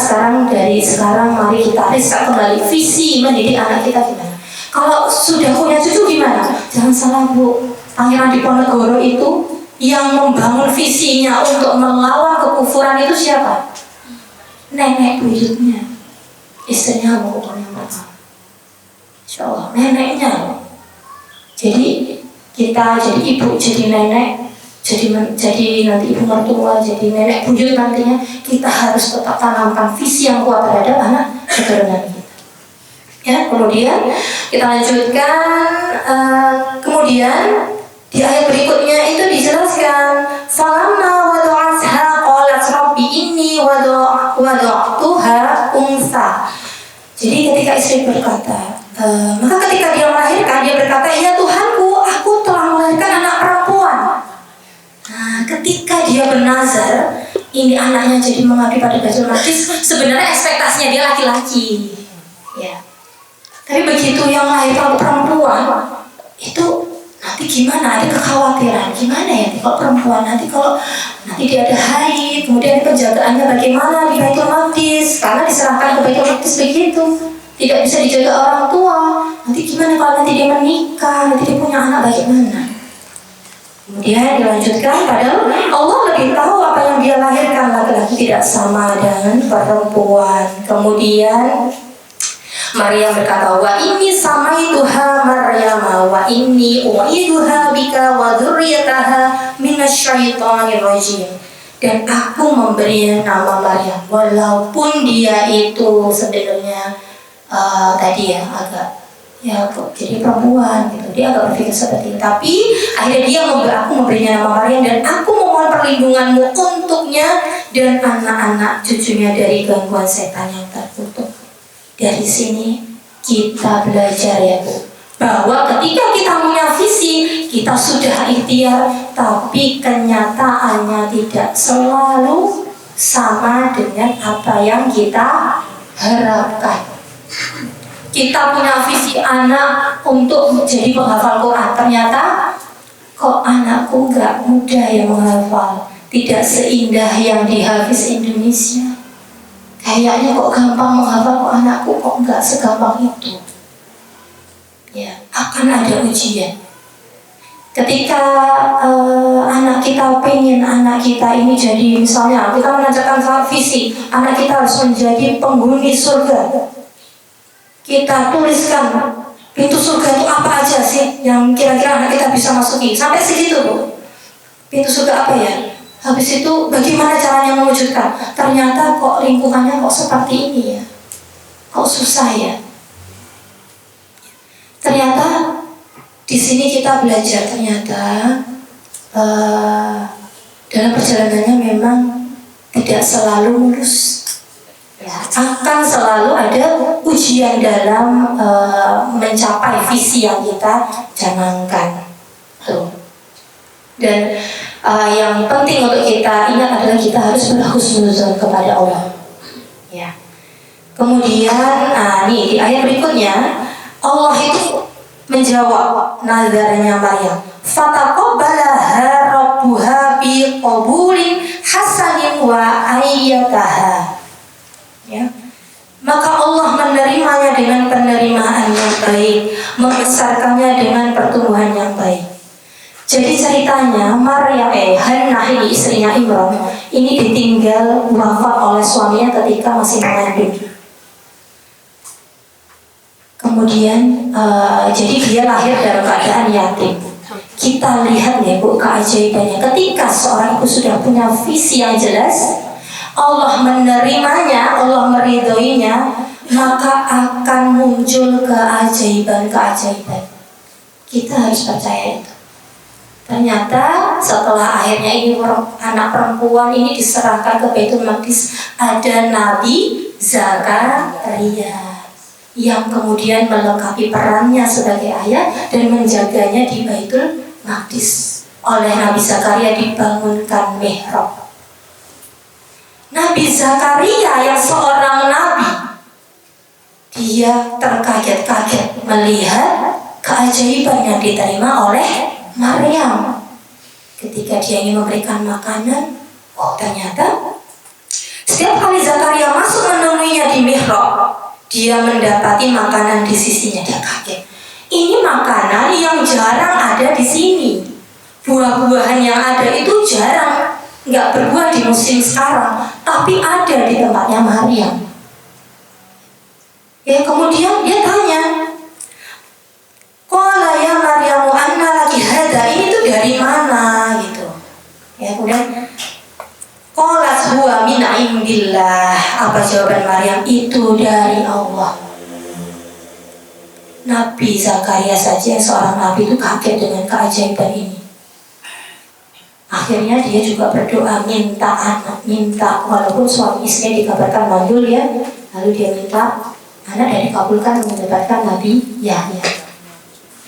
dari sekarang mari kita riset kembali visi mendidik anak kita gimana. Kalau sudah punya cucu gimana? Jangan salah Bu, Pangeran Diponegoro itu yang membangun visinya untuk melawan kekufuran itu siapa? Nenek buyutnya, istrinya Bu yang pertama. Insya Allah neneknya. Jadi kita jadi ibu, jadi nenek, jadi nanti ibu mertua, jadi nenek buyut nantinya, kita harus tetap tanamkan visi yang kuat terhadap anak keturunan kita. Ya, kemudian kita lanjutkan. Kemudian di ayat berikutnya itu dijelaskan, falamma wada'atha qalat rabbi inni wada'tuha unsa. Jadi ketika istri berkata, maka ketika dia melahirkan, dia berkata, ya Tuhanku, aku telah melahirkan anak perempuan. Nah, ketika dia bernazar, ini anaknya jadi mengabdi pada Baitul Maqdis, sebenarnya ekspektasinya dia laki-laki. Ya. Tapi begitu yang lahir kalau perempuan, itu nanti gimana? Ada kekhawatiran, gimana ya kalau perempuan nanti kalau nanti dia ada haid, kemudian penjagaannya bagaimana di Baitul Maqdis, karena diserahkan ke Baitul Maqdis begitu, tidak bisa dijaga orang tua. Nanti gimana kalau nanti dia menikah, nanti dia punya anak bagaimana? Kemudian dilanjutkan, padahal Allah lebih tahu apa yang dia lahirkan, laki-laki tidak sama dengan perempuan. Kemudian Maryam berkata, wa inni samaituha Maryam wa inni u'iduha bika wa dzurriyyataha minasyaitonir rajim. Dan aku memberi nama Maryam walaupun dia itu sebenarnya tadi ya agak jadi perempuan gitu, dia agak berpikir seperti itu. Tapi akhirnya aku memberinya nama Maryam dan aku memohon perlindunganmu untuknya dan anak-anak cucunya dari gangguan setan yang terkutuk. Dari sini kita belajar ya Bu, bahwa ketika kita punya visi, kita sudah ikhtiar, tapi kenyataannya tidak selalu sama dengan apa yang kita harapkan. Kita punya visi anak untuk menjadi penghafal Quran, ternyata kok anakku gak mudah yang menghafal, tidak seindah yang di Hafiz Indonesia. Kayaknya kok gampang menghafal, kok anakku kok enggak segampang itu. Ya, akan ada ujian. Ketika anak kita pengen anak kita ini jadi, misalnya kita menancapkan visi, anak kita harus menjadi penghuni surga. Kita tuliskan pintu surga itu apa aja sih yang kira-kira anak kita bisa masuki. Sampai segitu Bu. Pintu surga apa ya? Habis itu bagaimana caranya mewujudkan? Ternyata kok lingkungannya kok seperti ini ya, kok susah ya. Ternyata di sini kita belajar ternyata dalam perjalanannya memang tidak selalu mulus. Ya, akan selalu ada ujian dalam mencapai visi yang kita canangkan. Tuh. Dan yang penting untuk kita ingat adalah kita harus berhusnuzon kepada Allah. Ya. Kemudian, nih di ayat berikutnya Allah itu menjawab nazarnya Maryam. Fataqabbalaha rabbuha biqabulin hasanin wa ayyataha. Ya. Maka Allah menerimanya dengan penerimaan yang baik, membesarkannya dengan pertumbuhan yang baik. Jadi ceritanya Hannah ini istrinya Imran ini ditinggal wafat oleh suaminya ketika masih mengandung. Kemudian jadi dia lahir dalam keadaan yatim. Kita lihat nih Bu keajaibannya, ketika seorang ibu sudah punya visi yang jelas, Allah menerimanya, Allah meridhoinya, maka akan muncul keajaiban-keajaiban. Kita harus percaya itu. Ternyata setelah akhirnya ini anak perempuan ini diserahkan ke Baitul Maqdis, ada Nabi Zakaria yang kemudian melengkapi perannya sebagai ayah dan menjaganya di Baitul Maqdis. Oleh Nabi Zakaria dibangunkan mihrab. Nabi Zakaria yang seorang nabi, dia terkaget-kaget melihat keajaiban yang diterima oleh Maryam. Ketika dia ingin memberikan makanan, ternyata setiap kali Zakaria masuk menemuinya di mihrab, dia mendapati makanan di sisinya. Dia kaget. Ini makanan yang jarang ada di sini. Buah-buahan yang ada itu jarang, nggak berbuah di musim sekarang, tapi ada di tempatnya Maryam. Ya, kemudian dia tanya, qala ya Maryamu anna laki hada, ini tuh dari mana gitu. Ya, kemudian qalat huwa min indillah. Apa jawaban Maryam? Itu dari Allah. Nabi Zakaria saja, seorang nabi, itu kaget dengan keajaiban ini. Akhirnya dia juga berdoa minta anak, minta, walaupun suami istri dikabarkan mandul ya, lalu dia minta anak dan dikabulkan mendapatkan Nabi Yahya.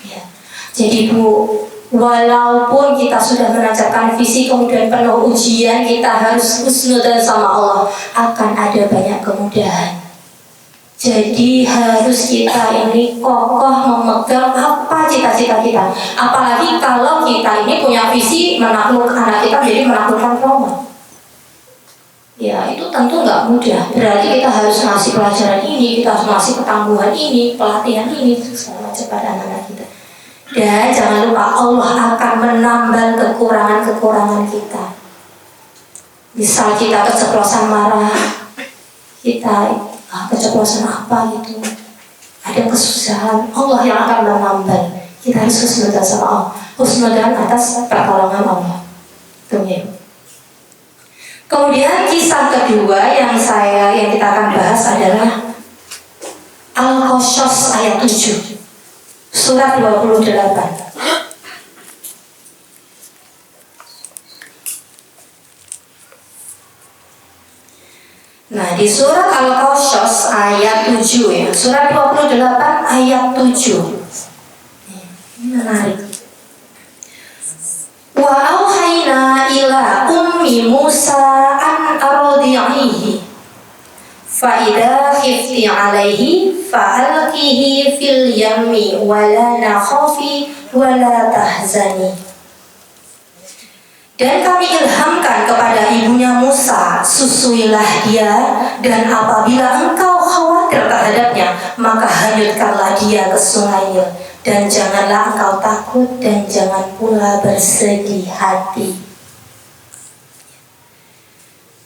Ya. Jadi Bu, walaupun kita sudah menancapkan visi kemudian penuh ujian, kita harus husnudzan sama Allah, akan ada banyak kemudahan. Jadi harus kita ini kokoh memegang apa cita-cita kita. Apalagi kalau kita ini punya visi menaklukkan anak kita jadi menaklukkan Roma. Ya itu tentu nggak mudah. Berarti kita harus ngasih pelajaran ini, kita harus ngasih ketangguhan ini, pelatihan ini, segala macam pada anak-anak kita. Dan jangan lupa Allah akan menambal kekurangan-kekurangan kita. Misal kita keceplosan marah, kita keceplosan apa gitu, ada kesusahan, Allah yang akan menambal. Kita harus husnudzan sama Allah, husnudzan atas pertolongan Allah. Tunggu. Kemudian kisah kedua yang kita akan bahas adalah Al-Qasas ayat 7, surat 28. Nah, di surat Al-Qasas ayat 7 ya, surat 28 ayat 7. Ini menarik. Wa auhayna ila ummi Musa an ardi'ihi fa idza khifti 'alaihi fa alqihi fil yammi wa la nakhafi wa la tahzani. Dan kami ilhamkan kepada ibunya Musa, susuilah dia, dan apabila engkau khawatir terhadapnya, maka hanyutkanlah dia ke sungai Nil, dan janganlah engkau takut dan jangan pula bersedih hati.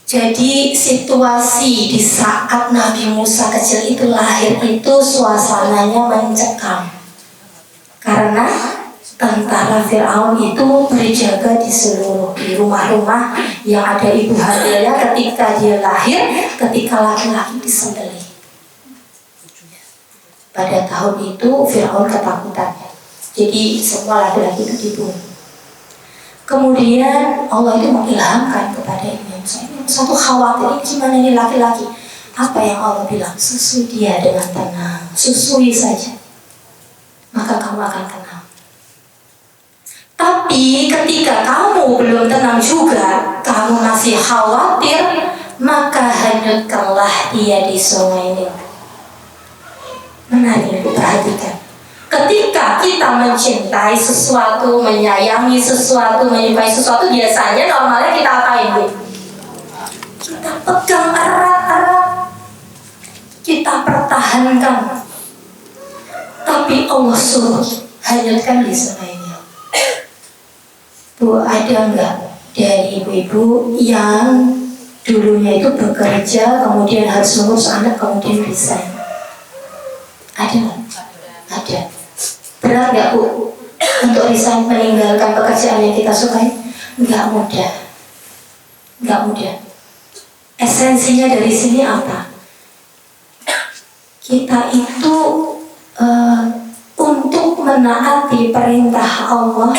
Jadi situasi di saat Nabi Musa kecil itu lahir itu suasananya mencekam, karena tentara Fir'aun itu berjaga di rumah-rumah yang ada ibu hamilnya ketika dia lahir, ketika laki-laki disembelih. Pada tahun itu Fir'aun ketakutan, jadi semua laki-laki itu dibunuh. Kemudian Allah itu mengilhamkan kepada ibu Musa, satu khawatir, ini gimana ini laki-laki? Apa yang Allah bilang? Susui dia dengan tenang, susui saja, maka kamu akan kenal. Tapi ketika kamu belum tenang juga, kamu masih khawatir, maka hanyutkanlah dia di sungai Nil. Menarik, perhatikan. Ketika kita mencintai sesuatu, menyayangi sesuatu, menyukai sesuatu, biasanya normalnya kita apain, Bu? Kita pegang erat-erat, kita pertahankan. Tapi Allah suruh hanyutkan di sungai Nil. Bu, ada enggak dari ibu-ibu yang dulunya itu bekerja, kemudian harus mengurus anak, kemudian resign? Ada enggak? Ada. Berat enggak, Bu, untuk resign, meninggalkan pekerjaan yang kita sukai? Enggak mudah. Enggak mudah. Esensinya dari sini apa? Kita itu untuk menaati perintah Allah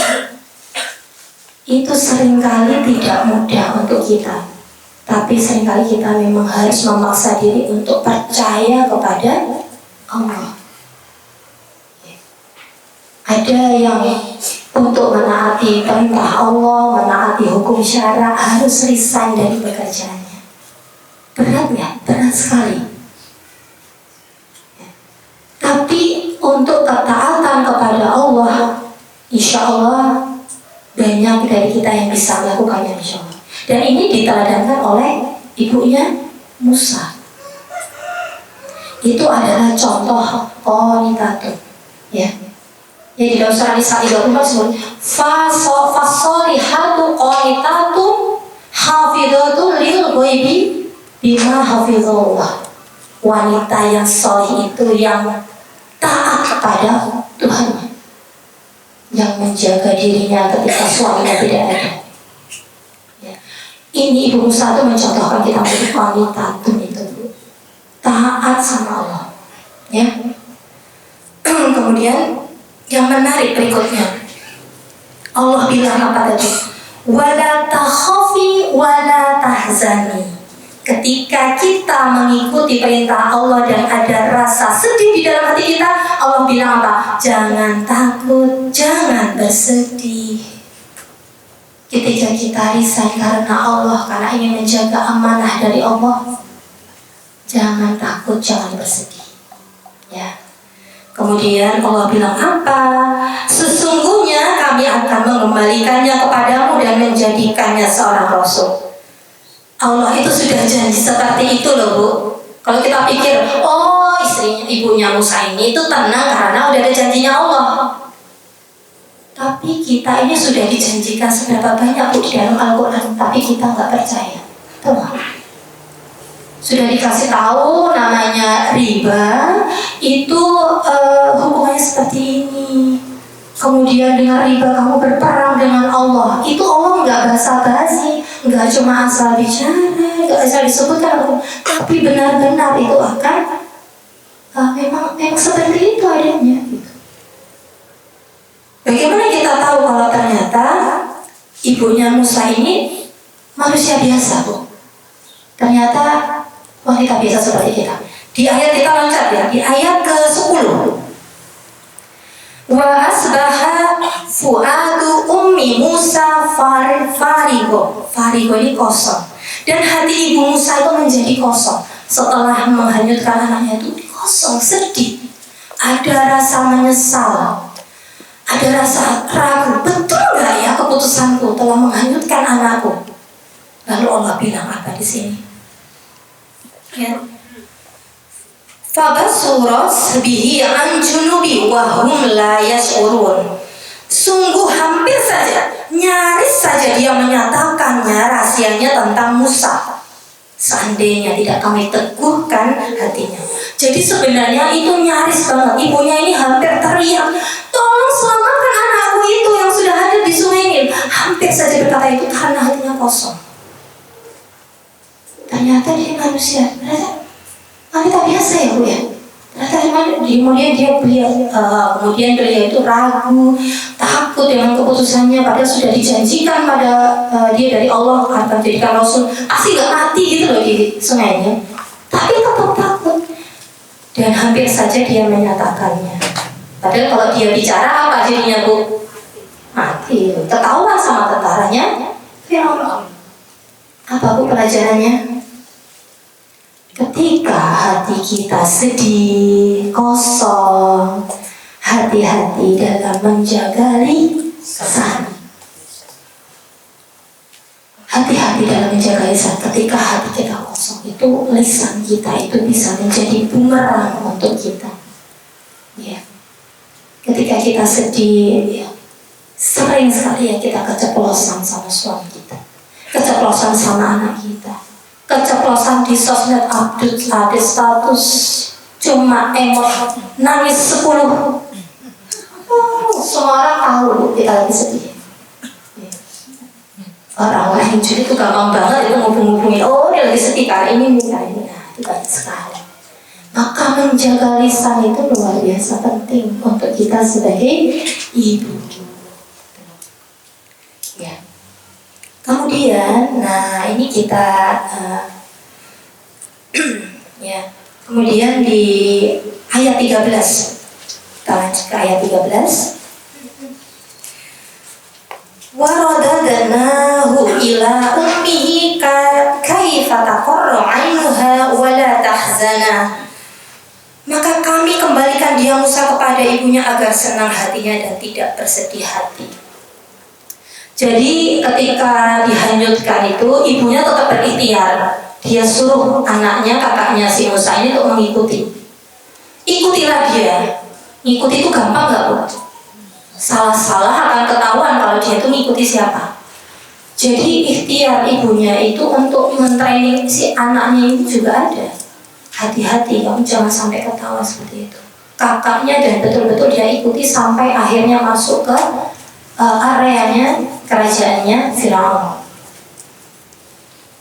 itu seringkali tidak mudah untuk kita. Tapi seringkali kita memang harus memaksa diri untuk percaya kepada Allah. Ada yang untuk menaati perintah Allah, menaati hukum syara, harus resign dari pekerjaannya. Berat nggak? Berat sekali. Tapi untuk ketaatan kepada Allah, insya Allah banyak dari kita yang bisa melakukannya, insya Allah. Dan ini diteladankan oleh ibunya Musa. Itu adalah contoh qanitatun, ya. Ya di dalam surah Nisa 34 disebut fasolihatu qanitatun hafidhatun lil ghaibi bima hafizallah. Wanita yang solih itu yang taat kepada Tuhan, yang menjaga dirinya ketika suaminya tidak ada. Ya. Ini Ibu Musa itu mencontohkan kita untuk qanitatun itu, taat sama Allah, ya. Kemudian yang menarik berikutnya, Allah bilang apa tadi? Wala takhafi wala tahzani. Ketika kita mengikuti perintah Allah dan ada rasa sedih di dalam hati kita, Allah bilang apa? Jangan takut, jangan bersedih. Ketika kita risau karena Allah, karena ingin menjaga amanah dari Allah, jangan takut, jangan bersedih, ya. Kemudian Allah bilang apa? Sesungguhnya kami akan mengembalikannya kepadamu dan menjadikannya seorang rasul. Allah itu sudah janji seperti itu loh, Bu. Kalau kita pikir, oh istrinya, ibunya Musa ini itu tenang karena udah ada janjinya Allah. Tapi kita ini sudah dijanjikan seberapa banyak, Bu, di dalam Al-Quran, tapi kita nggak percaya. Tuh. Sudah dikasih tahu namanya riba itu hukumannya seperti ini. Kemudian dengan riba kamu berperang dengan Allah. Itu Allah nggak basa-basi, nggak cuma asal bicara, nggak asal disebutkan, tapi benar-benar itu akan memang seperti itu adanya. Gitu. Bagaimana kita tahu kalau ternyata ibunya Musa ini manusia biasa, Bu? Ternyata wanita biasa seperti kita. Di ayat kita loncat ya, di ayat ke-10. Wa asbaha fuadu ummi Musa farigo. Farigo ini kosong. Dan hati ibu Musa itu menjadi kosong. Setelah menghanyutkan anaknya itu kosong, sedih. Ada rasa menyesal. Ada rasa ragu. Betul nggak ya keputusanku telah menghanyutkan anakku? Lalu Allah bilang apa di sini? Ya. Fabasurat bihi an junubi wa hum la yash'urun. Sungguh hampir saja, nyaris saja dia menyatakannya rahasianya tentang Musa. Seandainya tidak kami teguhkan hatinya. Jadi sebenarnya itu nyaris banget. Ibunya ini hampir teriak, tolong selamatkan anakku itu yang sudah ada di sungai Nil. Hampir saja berkata itu karena hatinya kosong. Ternyata dia manusia. Wanita biasa ya, Bu ya. Ternyata kemudian beliau itu ragu, takut dengan keputusannya, padahal sudah dijanjikan pada dia dari Allah akan jadikan rasul, pasti nggak mati gitu loh di sungainya, tapi tetap takut dan hampir saja dia menyatakannya. Padahal kalau dia bicara apa jadinya, Bu? Mati. Ketahuan sama tentaranya Firaun. Apa, Bu, pelajarannya? Ketika hati kita sedih, kosong, hati-hati dalam menjaga lisan. Hati-hati dalam menjaga lisan. Ketika hati kita kosong, itu lisan kita itu bisa menjadi bumerang untuk kita. Ya. Ketika kita sedih, ya, sering sekali ya kita keceplosan sama suami kita, keceplosan sama anak kita, keceplosan di sosmed, update status, cuma emot nangis 10. Semua orang tahu kita lagi sedih. Orang-orang yang jujur itu gampang banget itu ngubung-ngubungin, oh dia lagi sedih karena ini. Nah itu banyak sekali. Maka menjaga lisan itu luar biasa penting untuk kita sebagai ibu. Ya. Kemudian, nah ini kita ya. Kemudian di ayat 13, kita lanjut ke ayat 13. Waradadnahu ila ummihi kaifa taqarra 'ainuha Katakan dia Musa kepada ibunya agar senang hatinya dan tidak bersedih hati. Jadi ketika dihanyutkan itu, ibunya tetap berikhtiar. Dia suruh anaknya, kakaknya si Musa ini untuk mengikuti. Ikutilah dia. Ngikuti itu gampang gak, Bu? Salah-salah akan ketahuan kalau dia itu mengikuti siapa. Jadi ikhtiar ibunya itu untuk mentraining si anaknya itu juga ada. Hati-hati, kamu jangan sampai ketawa seperti itu. Kakaknya dan betul-betul dia ikuti sampai akhirnya masuk ke areanya kerajaannya Firaun.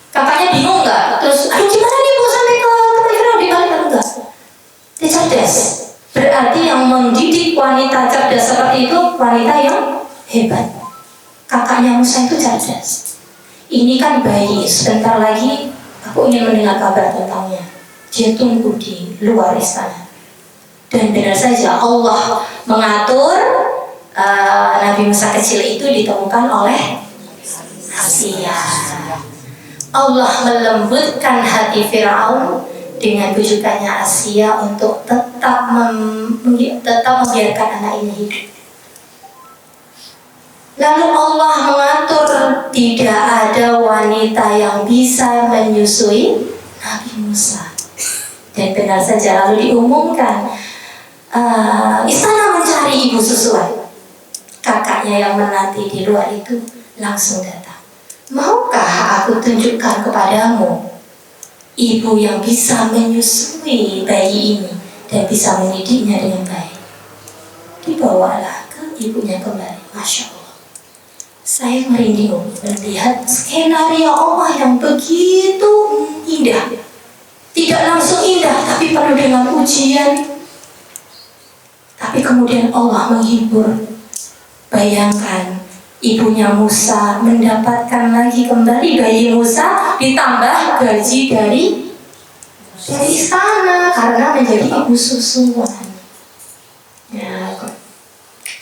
Kakaknya bingung nggak? Terus, aduh gimana nih Bu sampai ke Firaun? Dibalik enggak? Dia cerdas. Berarti yang mendidik wanita cerdas seperti itu wanita yang hebat. Kakaknya Musa itu cerdas. Ini kan bayi, sebentar lagi aku ingin mendengar kabar tentangnya. Dia tunggu di luar istana. Dan benar saja Allah mengatur Nabi Musa kecil itu ditemukan oleh Asia. Allah melembutkan hati Firaun dengan bujukannya Asia untuk tetap membiarkan anak ini hidup. Lalu Allah mengatur tidak ada wanita yang bisa menyusui Nabi Musa. Dan benar saja lalu diumumkan istana mencari ibu susuan. Kakaknya yang menanti di luar itu langsung datang. Maukah aku tunjukkan kepadamu ibu yang bisa menyusui bayi ini dan bisa mendidiknya dengan baik? Dibawalah ke ibunya kembali. Masya Allah, saya merinding melihat skenario Allah yang begitu indah. Tidak langsung indah, tapi penuh dengan ujian. Tapi kemudian Allah menghibur. Bayangkan, ibunya Musa mendapatkan lagi kembali bayi Musa ditambah gaji dari istana karena menjadi ibu susuan. Ya.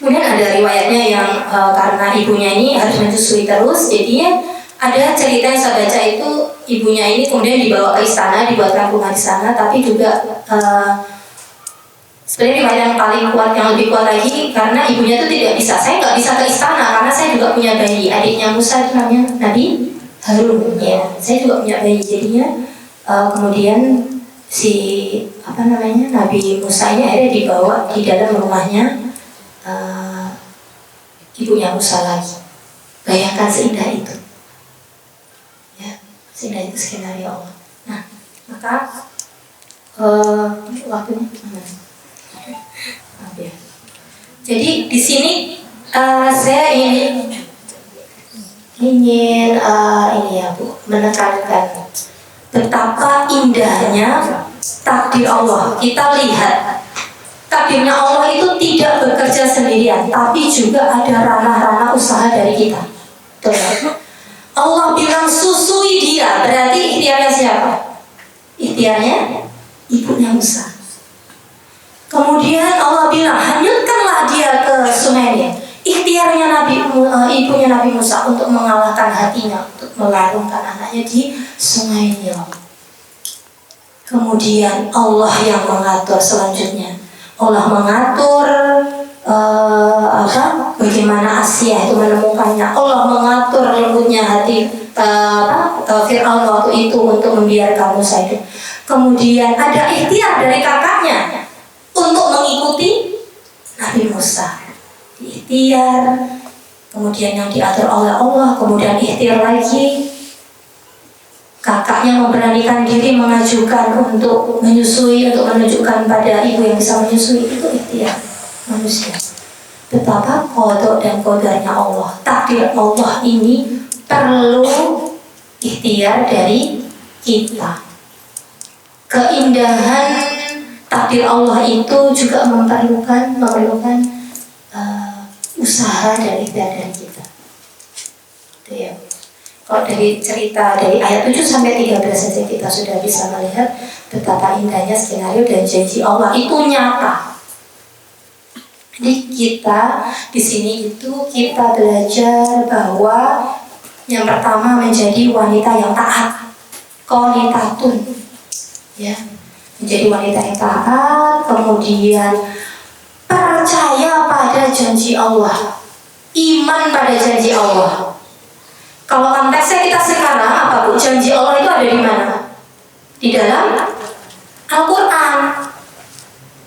Kemudian ada riwayatnya yang karena ibunya ini harus menyusui terus, jadinya ada cerita yang saya baca itu ibunya ini kemudian dibawa ke istana, dibuatkan rumah di sana, tapi juga sebenarnya riwayat yang paling kuat, yang lebih kuat lagi karena ibunya itu tidak bisa. Saya nggak bisa ke istana karena saya juga punya bayi. Adiknya Musa itu namanya Nabi Harun. Ya, saya juga punya bayi. Jadinya kemudian si Nabi Musa ini akhirnya dibawa di dalam rumahnya ibunya Musa lagi. Bayangkan seindah itu. Ya, seindah itu skenario Allah. Nah, maka waktunya mana? Ya. Jadi di sini saya ingin ini ya Bu, menekankan betapa indahnya takdir Allah. Kita lihat takdirnya Allah itu tidak bekerja sendirian, tapi juga ada ranah-ranah usaha dari kita. Betul. Allah bilang susui dia, berarti ikhtiarnya siapa? Ikhtiarnya ibunya Musa. Kemudian Allah bilang hanyutkanlah dia ke sungai Nil. Ikhtiarnya ibunya Nabi Musa untuk mengalahkan hatinya, untuk melarungkan anaknya di sungai Nil. Kemudian Allah yang mengatur selanjutnya. Allah mengatur bagaimana Asia itu menemukannya. Allah mengatur lembutnya hati Fir'aun waktu itu untuk membiarkan Musa itu. Kemudian ada ikhtiar dari kakaknya untuk mengikuti Nabi Musa. Ikhtiar, kemudian yang diatur oleh Allah, kemudian ikhtiar lagi. Kakaknya memberanikan diri mengajukan untuk menyusui, untuk menunjukkan pada ibu yang bisa menyusui, itu ikhtiar manusia. Betapa qada dan qadarnya Allah. Takdir Allah ini perlu ikhtiar dari kita. Keindahan takdir Allah itu juga memerlukan usaha dan ikhtiar dari kita. Itu ya. Kalau dari cerita dari ayat 7 sampai 13 saja kita sudah bisa melihat betapa indahnya skenario dan janji Allah itu nyata. Jadi kita di sini itu kita belajar bahwa yang pertama menjadi wanita yang taat, qanitatun, ya. menjadi wanita yang taat, kemudian percaya pada janji Allah, iman pada janji Allah. Kalau konteksnya kita sekarang apa Bu? Janji Allah itu ada di mana? Di dalam Al-Quran.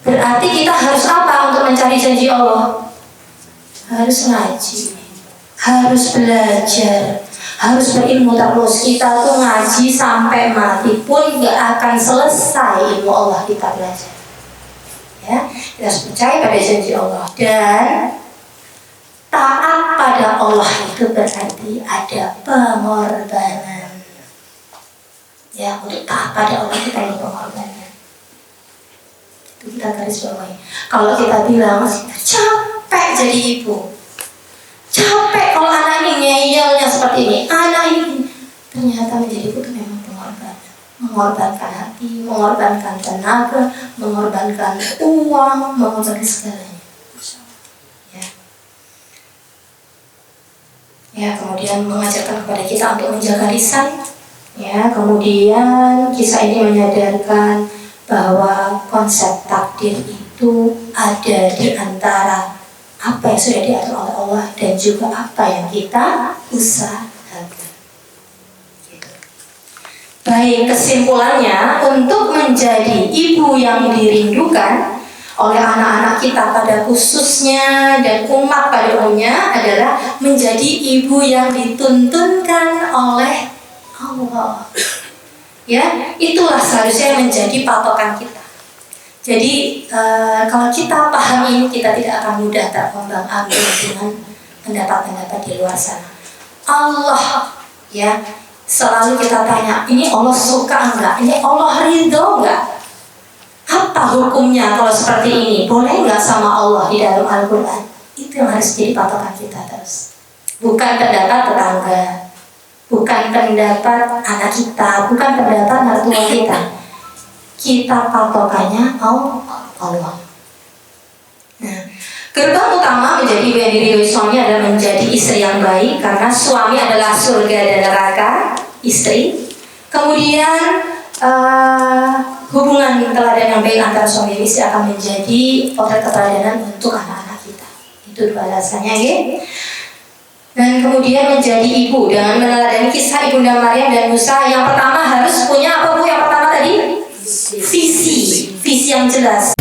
Berarti kita harus apa untuk mencari janji Allah? Harus ngaji, harus belajar, harus berilmu terus. Kita tuh ngaji sampai mati pun gak akan selesai ilmu Allah kita belajar. Ya, kita harus percaya pada janji Allah dan taat pada Allah itu berarti ada pengorbanan. Ya, untuk taat pada Allah kita ada pengorbanan. Itu kita garis bawahi. Kalau kita bilang capek jadi ibu, capek kalau anak ini ngeyelnya seperti ini, anak ini ternyata menjadi ibu itu memang pengorbanan. Mengorbankan hati, mengorbankan tenaga, mengorbankan uang, mengorbankan segalanya. Ya, kemudian mengajarkan kepada kita untuk menjaga lisan. Ya, kemudian kisah ini menyadarkan bahwa konsep takdir itu ada di antara apa yang sudah diatur oleh Allah dan juga apa yang kita usahakan. Baik, kesimpulannya untuk menjadi ibu yang dirindukan oleh anak-anak kita pada khususnya dan umat pada umumnya adalah menjadi ibu yang dituntunkan oleh Allah. Ya, itulah seharusnya menjadi patokan kita. Jadi kalau kita paham ini, kita tidak akan mudah terombang-ambing dengan pendapat-pendapat di luar sana. Allah, ya, selalu kita tanya, ini Allah suka enggak? Ini Allah ridho enggak? Apa hukumnya kalau seperti ini? Boleh nggak sama Allah di dalam Al-Quran? Itu yang harus jadi patokan kita terus. Bukan pendapat tetangga, bukan pendapat anak kita, bukan pendapat mertua kita. Kita patokannya Allah. Nah, gerbang utama menjadi ibu yang diridhoi suami adalah menjadi istri yang baik, karena suami adalah surga dan neraka istri. Kemudian hubungan teladan yang baik antara suami dan istri akan menjadi potret keteladanan untuk anak-anak kita. Itu dua alasannya, ya. Dan kemudian menjadi ibu dengan meneladani kisah Ibunda Maryam dan Musa. Yang pertama harus punya apa Bu? Yang pertama tadi visi yang jelas.